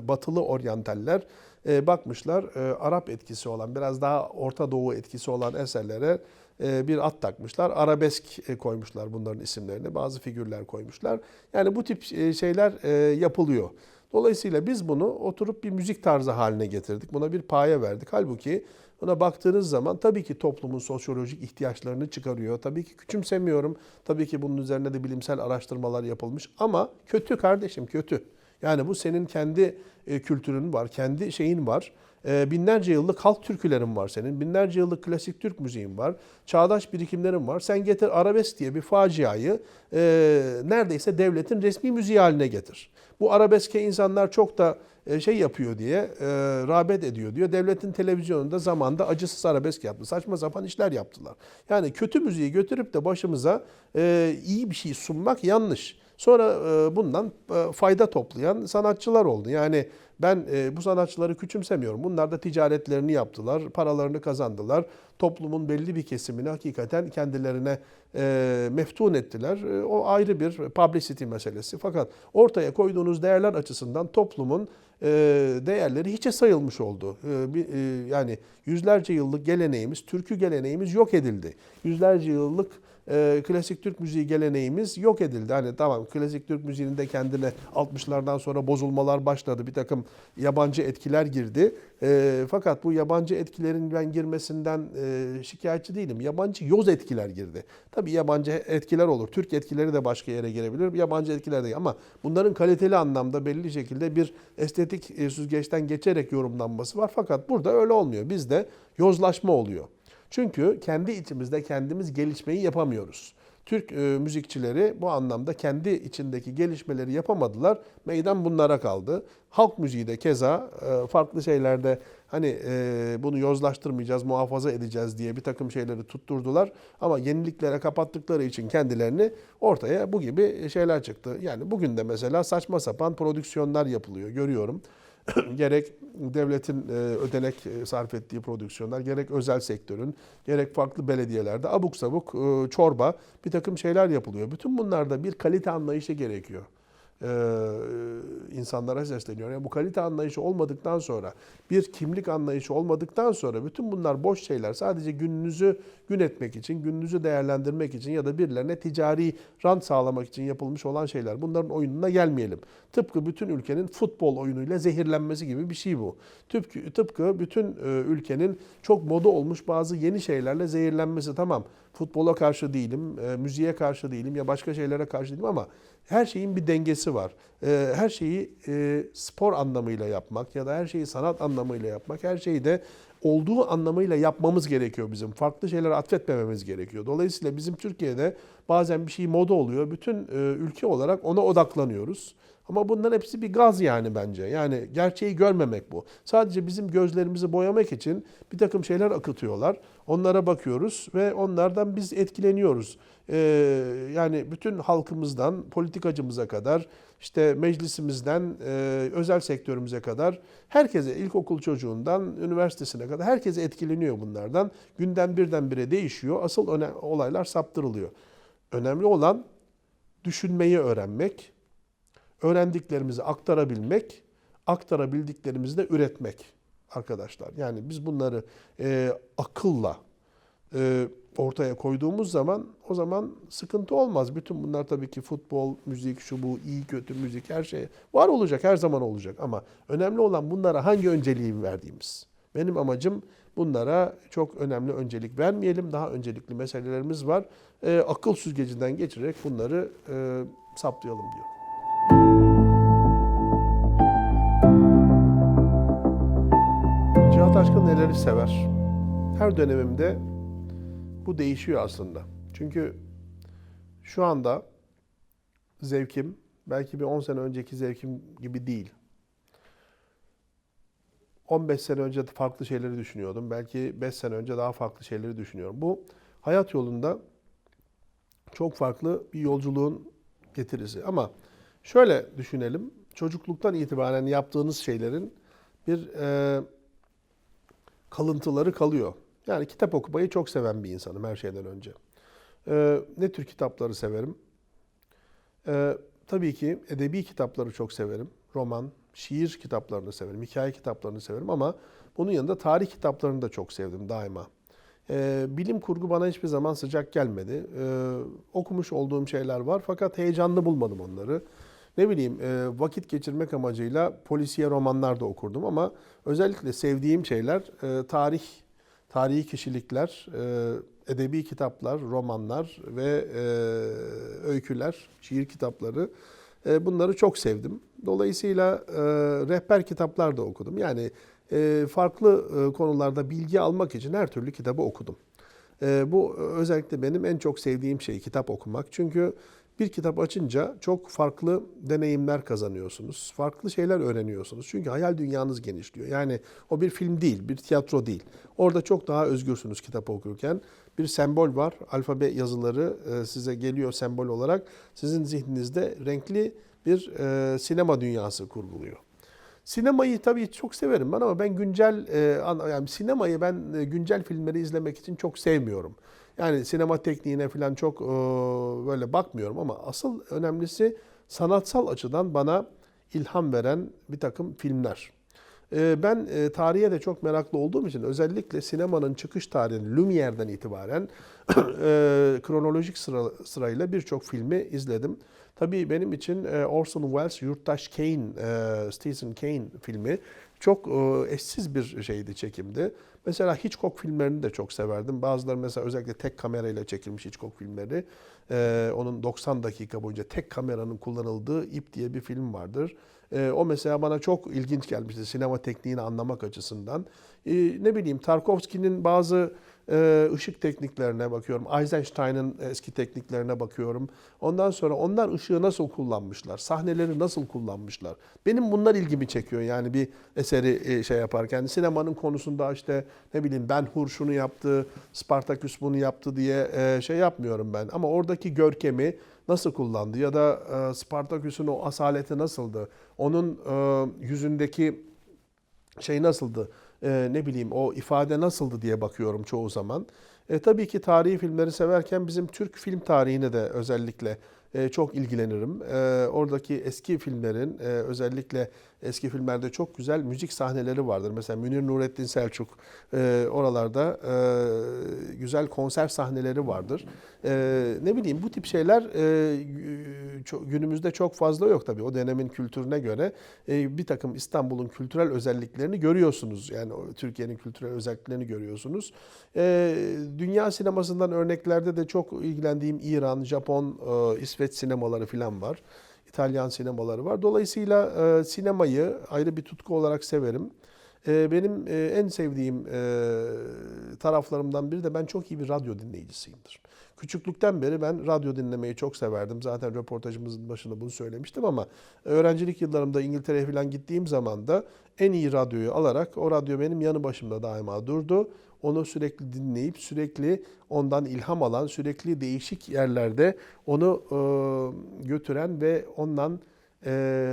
Speaker 1: batılı oryantaller bakmışlar Arap etkisi olan biraz daha Orta Doğu etkisi olan eserlere bir ad takmışlar. Arabesk koymuşlar bunların isimlerini. Bazı figürler koymuşlar. Yani bu tip şeyler yapılıyor. Dolayısıyla biz bunu oturup bir müzik tarzı haline getirdik. Buna bir paye verdik. Halbuki buna baktığınız zaman tabii ki toplumun sosyolojik ihtiyaçlarını çıkarıyor. Tabii ki küçümsemiyorum. Tabii ki bunun üzerine de bilimsel araştırmalar yapılmış. Ama kötü kardeşim, kötü. Yani bu senin kendi kültürün var, kendi şeyin var. Binlerce yıllık halk türkülerin var senin. Binlerce yıllık klasik Türk müziğin var. Çağdaş birikimlerin var. Sen getir arabesk diye bir faciayı neredeyse devletin resmi müziği haline getir. Bu arabeske insanlar çok da şey yapıyor diye, rağbet ediyor diyor. Devletin televizyonunda zamanda acısız arabesk yaptı. Saçma sapan işler yaptılar. Yani kötü müziği götürüp de başımıza iyi bir şey sunmak yanlış. Sonra bundan fayda toplayan sanatçılar oldu. Yani ben bu sanatçıları küçümsemiyorum. Bunlar da ticaretlerini yaptılar, paralarını kazandılar. Toplumun belli bir kesimini hakikaten kendilerine meftun ettiler. O ayrı bir publicity meselesi. Fakat ortaya koyduğunuz değerler açısından toplumun değerleri hiçe sayılmış oldu. Yani yüzlerce yıllık geleneğimiz, türkü geleneğimiz yok edildi. Yüzlerce yıllık klasik Türk müziği geleneğimiz yok edildi. Hani tamam klasik Türk müziğinin de kendine 60'lardan sonra bozulmalar başladı. Bir takım yabancı etkiler girdi. Fakat bu yabancı etkilerin ben girmesinden şikayetçi değilim. Yabancı yoz etkiler girdi. Tabii yabancı etkiler olur. Türk etkileri de başka yere girebilir. Yabancı etkiler de ama bunların kaliteli anlamda belli şekilde bir estetik süzgeçten geçerek yorumlanması var. Fakat burada öyle olmuyor. Bizde yozlaşma oluyor. Çünkü kendi içimizde kendimiz gelişmeyi yapamıyoruz. Türk müzikçileri bu anlamda kendi içindeki gelişmeleri yapamadılar. Meydan bunlara kaldı. Halk müziği de keza farklı şeylerde hani bunu yozlaştırmayacağız, muhafaza edeceğiz diye bir takım şeyleri tutturdular. Ama yeniliklere kapattıkları için kendilerini ortaya bu gibi şeyler çıktı. Yani bugün de mesela saçma sapan prodüksiyonlar yapılıyor, görüyorum. Gerek devletin ödenek sarf ettiği prodüksiyonlar, gerek özel sektörün, gerek farklı belediyelerde abuk sabuk çorba bir takım şeyler yapılıyor. Bütün bunlarda bir kalite anlayışı gerekiyor insanlara sesleniyorum. Yani bu kalite anlayışı olmadıktan sonra, bir kimlik anlayışı olmadıktan sonra bütün bunlar boş şeyler. Sadece gününüzü gün etmek için, gününüzü değerlendirmek için ya da birilerine ticari rant sağlamak için yapılmış olan şeyler. Bunların oyununa gelmeyelim. Tıpkı bütün ülkenin futbol oyunuyla zehirlenmesi gibi bir şey bu. Tıpkı bütün ülkenin çok moda olmuş bazı yeni şeylerle zehirlenmesi. Tamam, futbola karşı değilim, müziğe karşı değilim ya başka şeylere karşı değilim ama her şeyin bir dengesi var. Her şeyi spor anlamıyla yapmak ya da her şeyi sanat anlamıyla yapmak, her şeyi de olduğu anlamıyla yapmamız gerekiyor bizim. Farklı şeylere atfetmememiz gerekiyor. Dolayısıyla bizim Türkiye'de bazen bir şey moda oluyor. Bütün ülke olarak ona odaklanıyoruz. Ama bunların hepsi bir gaz yani bence. Yani gerçeği görmemek bu. Sadece bizim gözlerimizi boyamak için bir takım şeyler akıtıyorlar. Onlara bakıyoruz ve onlardan biz etkileniyoruz. Yani bütün halkımızdan, politikacımıza kadar, işte meclisimizden, özel sektörümüze kadar herkese, ilkokul çocuğundan üniversitesine kadar herkese etkileniyor bunlardan. Günden birdenbire değişiyor. Asıl olaylar saptırılıyor. Önemli olan düşünmeyi öğrenmek, öğrendiklerimizi aktarabilmek, aktarabildiklerimizi de üretmek arkadaşlar. Yani biz bunları akılla ortaya koyduğumuz zaman o zaman sıkıntı olmaz. Bütün bunlar tabii ki futbol, müzik, şu bu, iyi kötü müzik her şey var olacak, her zaman olacak. Ama önemli olan bunlara hangi önceliği verdiğimiz. Benim amacım bunlara çok önemli öncelik vermeyelim. Daha öncelikli meselelerimiz var. Akıl süzgecinden geçirerek bunları saptayalım diyor. Cihat Aşkın neleri sever? Her dönemimde bu değişiyor aslında. Çünkü şu anda zevkim belki bir 10 sene önceki zevkim gibi değil. 15 sene önce farklı şeyleri düşünüyordum. Belki 5 sene önce daha farklı şeyleri düşünüyorum. Bu hayat yolunda çok farklı bir yolculuğun getirisi. Ama şöyle düşünelim. Çocukluktan itibaren yaptığınız şeylerin bir kalıntıları kalıyor. Yani kitap okumayı çok seven bir insanım her şeyden önce. Ne tür kitapları severim? Tabii ki edebi kitapları çok severim. Roman, şiir kitaplarını severim, hikaye kitaplarını severim ama bunun yanında tarih kitaplarını da çok sevdim daima. Bilim kurgu bana hiçbir zaman sıcak gelmedi. Okumuş olduğum şeyler var fakat heyecanlı bulmadım onları. Ne bileyim vakit geçirmek amacıyla polisiye romanlar da okurdum ama özellikle sevdiğim şeyler tarihi kişilikler, edebi kitaplar, romanlar ve öyküler, şiir kitapları. Bunları çok sevdim. Dolayısıyla rehber kitaplar da okudum. Yani farklı konularda bilgi almak için her türlü kitabı okudum. Bu özellikle benim en çok sevdiğim şey kitap okumak. Çünkü bir kitap açınca çok farklı deneyimler kazanıyorsunuz. Farklı şeyler öğreniyorsunuz. Çünkü hayal dünyanız genişliyor. Yani o bir film değil, bir tiyatro değil. Orada çok daha özgürsünüz kitap okurken. Bir sembol var. Alfabe yazıları size geliyor sembol olarak. Sizin zihninizde renkli bir sinema dünyası kurguluyor. Sinemayı tabii çok severim ben ama ben yani sinemayı ben güncel filmleri izlemek için çok sevmiyorum. Yani sinema tekniğine falan çok böyle bakmıyorum ama asıl önemlisi sanatsal açıdan bana ilham veren bir takım filmler. Ben tarihe de çok meraklı olduğum için özellikle sinemanın çıkış tarihini Lumiere'den itibaren kronolojik sırayla birçok filmi izledim. Tabii benim için Orson Welles, Yurttaş Kane, Citizen Kane filmi çok eşsiz bir şeydi, çekimdi. Mesela Hitchcock filmlerini de çok severdim. Bazıları mesela özellikle tek kamerayla çekilmiş Hitchcock filmleri. Onun 90 dakika boyunca tek kameranın kullanıldığı İp diye bir film vardır. O mesela bana çok ilginç gelmişti sinema tekniğini anlamak açısından. Ne bileyim Tarkovski'nin bazı ışık tekniklerine bakıyorum. Eisenstein'ın eski tekniklerine bakıyorum. Ondan sonra onlar ışığı nasıl kullanmışlar, sahneleri nasıl kullanmışlar. Benim bunlar ilgimi çekiyor yani bir eseri şey yaparken. Sinemanın konusunda işte ne bileyim Ben-Hur şunu yaptı, Spartaküs bunu yaptı diye şey yapmıyorum ben. Ama oradaki görkemi nasıl kullandı ya da Spartaküs'ün o asaleti nasıldı? Onun yüzündeki şey nasıldı? Ne bileyim o ifade nasıldı diye bakıyorum çoğu zaman. Tabii ki tarihi filmleri severken bizim Türk film tarihine de özellikle çok ilgilenirim. Oradaki eski filmlerin, özellikle eski filmlerde çok güzel müzik sahneleri vardır. Mesela Münir Nurettin Selçuk, oralarda güzel konser sahneleri vardır. Ne bileyim, bu tip şeyler günümüzde çok fazla yok tabii. O dönemin kültürüne göre bir takım İstanbul'un kültürel özelliklerini görüyorsunuz. Yani Türkiye'nin kültürel özelliklerini görüyorsunuz. Dünya sinemasından örneklerde de çok ilgilendiğim İran, Japon, İsveç sinemaları falan var. İtalyan sinemaları var. Dolayısıyla sinemayı ayrı bir tutku olarak severim. Benim en sevdiğim taraflarımdan biri de ben çok iyi bir radyo dinleyicisiyimdir. Küçüklükten beri ben radyo dinlemeyi çok severdim. Zaten röportajımızın başında bunu söylemiştim ama öğrencilik yıllarımda İngiltere'ye falan gittiğim zaman da en iyi radyoyu alarak o radyo benim yanı başımda daima durdu. Onu sürekli dinleyip sürekli ondan ilham alan, sürekli değişik yerlerde onu götüren ve ondan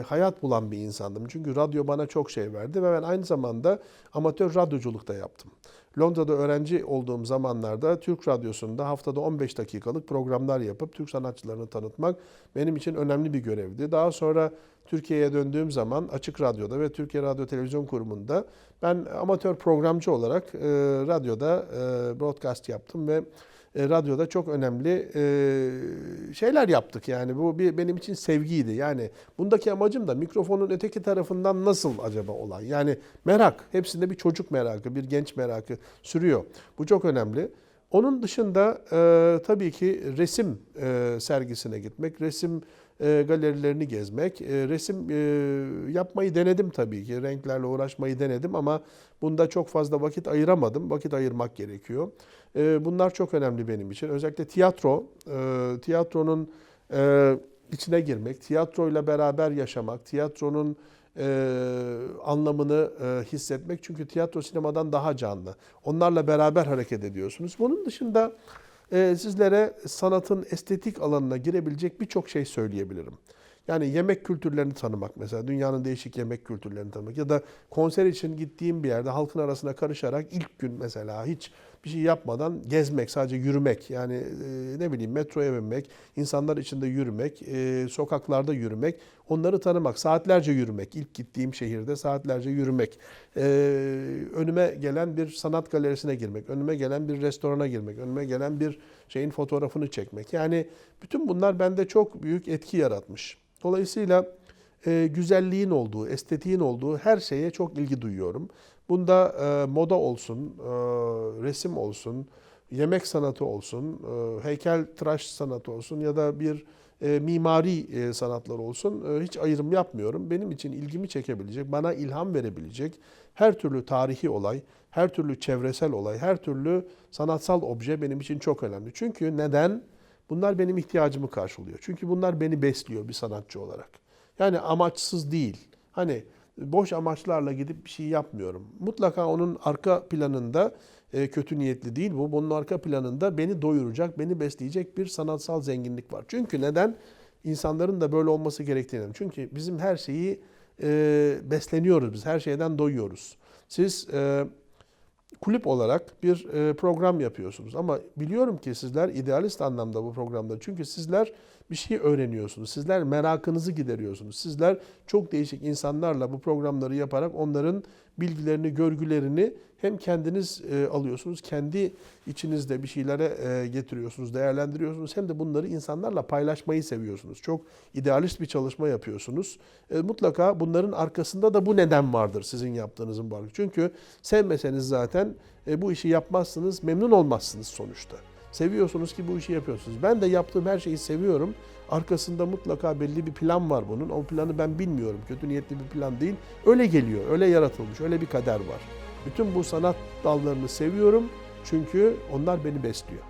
Speaker 1: hayat bulan bir insandım. Çünkü radyo bana çok şey verdi ve ben aynı zamanda amatör radyoculuk da yaptım. Londra'da öğrenci olduğum zamanlarda Türk Radyosu'nda haftada 15 dakikalık programlar yapıp Türk sanatçılarını tanıtmak benim için önemli bir görevdi. Daha sonra Türkiye'ye döndüğüm zaman Açık Radyo'da ve Türkiye Radyo Televizyon Kurumu'nda ben amatör programcı olarak radyoda broadcast yaptım ve radyoda çok önemli şeyler yaptık. Yani bu benim için sevgiydi. Yani bundaki amacım da mikrofonun öteki tarafından nasıl acaba olay? Yani merak, hepsinde bir çocuk merakı, bir genç merakı sürüyor. Bu çok önemli. Onun dışında tabii ki resim sergisine gitmek, resim galerilerini gezmek, resim yapmayı denedim tabii ki. Renklerle uğraşmayı denedim ama bunda çok fazla vakit ayıramadım. Vakit ayırmak gerekiyor. Bunlar çok önemli benim için. Özellikle tiyatro, tiyatronun içine girmek, tiyatroyla beraber yaşamak, tiyatronun anlamını hissetmek. Çünkü tiyatro sinemadan daha canlı. Onlarla beraber hareket ediyorsunuz. Bunun dışında sizlere sanatın estetik alanına girebilecek birçok şey söyleyebilirim. Yani yemek kültürlerini tanımak mesela, dünyanın değişik yemek kültürlerini tanımak ya da konser için gittiğim bir yerde halkın arasına karışarak ilk gün mesela hiç bir şey yapmadan gezmek, sadece yürümek. Yani ne bileyim, metroya binmek, insanlar içinde yürümek, sokaklarda yürümek, onları tanımak, saatlerce yürümek, ilk gittiğim şehirde saatlerce yürümek, önüme gelen bir sanat galerisine girmek, önüme gelen bir restorana girmek, önüme gelen bir şeyin fotoğrafını çekmek. Yani bütün bunlar bende çok büyük etki yaratmış. Dolayısıyla güzelliğin olduğu, estetiğin olduğu her şeye çok ilgi duyuyorum. Bunda moda olsun, resim olsun, yemek sanatı olsun, heykeltıraş sanatı olsun ya da bir mimari sanatlar olsun, hiç ayrım yapmıyorum. Benim için ilgimi çekebilecek, bana ilham verebilecek her türlü tarihi olay, her türlü çevresel olay, her türlü sanatsal obje benim için çok önemli. Çünkü neden? Bunlar benim ihtiyacımı karşılıyor. Çünkü bunlar beni besliyor bir sanatçı olarak. Yani amaçsız değil. Hani boş amaçlarla gidip bir şey yapmıyorum. Mutlaka onun arka planında kötü niyetli değil bu. Bunun arka planında beni doyuracak, beni besleyecek bir sanatsal zenginlik var. Çünkü neden? İnsanların da böyle olması gerektiğini. Çünkü bizim her şeyi besleniyoruz biz. Her şeyden doyuyoruz. Siz kulüp olarak bir program yapıyorsunuz. Ama biliyorum ki sizler idealist anlamda bu programda. Çünkü sizler bir şey öğreniyorsunuz. Sizler merakınızı gideriyorsunuz. Sizler çok değişik insanlarla bu programları yaparak onların bilgilerini, görgülerini hem kendiniz alıyorsunuz, kendi içinizde bir şeylere getiriyorsunuz, değerlendiriyorsunuz. Hem de bunları insanlarla paylaşmayı seviyorsunuz. Çok idealist bir çalışma yapıyorsunuz. Mutlaka bunların arkasında da bu neden vardır sizin yaptığınızın varlığı. Çünkü sevmeseniz zaten bu işi yapmazsınız, memnun olmazsınız sonuçta. Seviyorsunuz ki bu işi yapıyorsunuz. Ben de yaptığım her şeyi seviyorum. Arkasında mutlaka belli bir plan var bunun. O planı ben bilmiyorum. Kötü niyetli bir plan değil. Öyle geliyor, öyle yaratılmış, öyle bir kader var. Bütün bu sanat dallarını seviyorum çünkü onlar beni besliyor.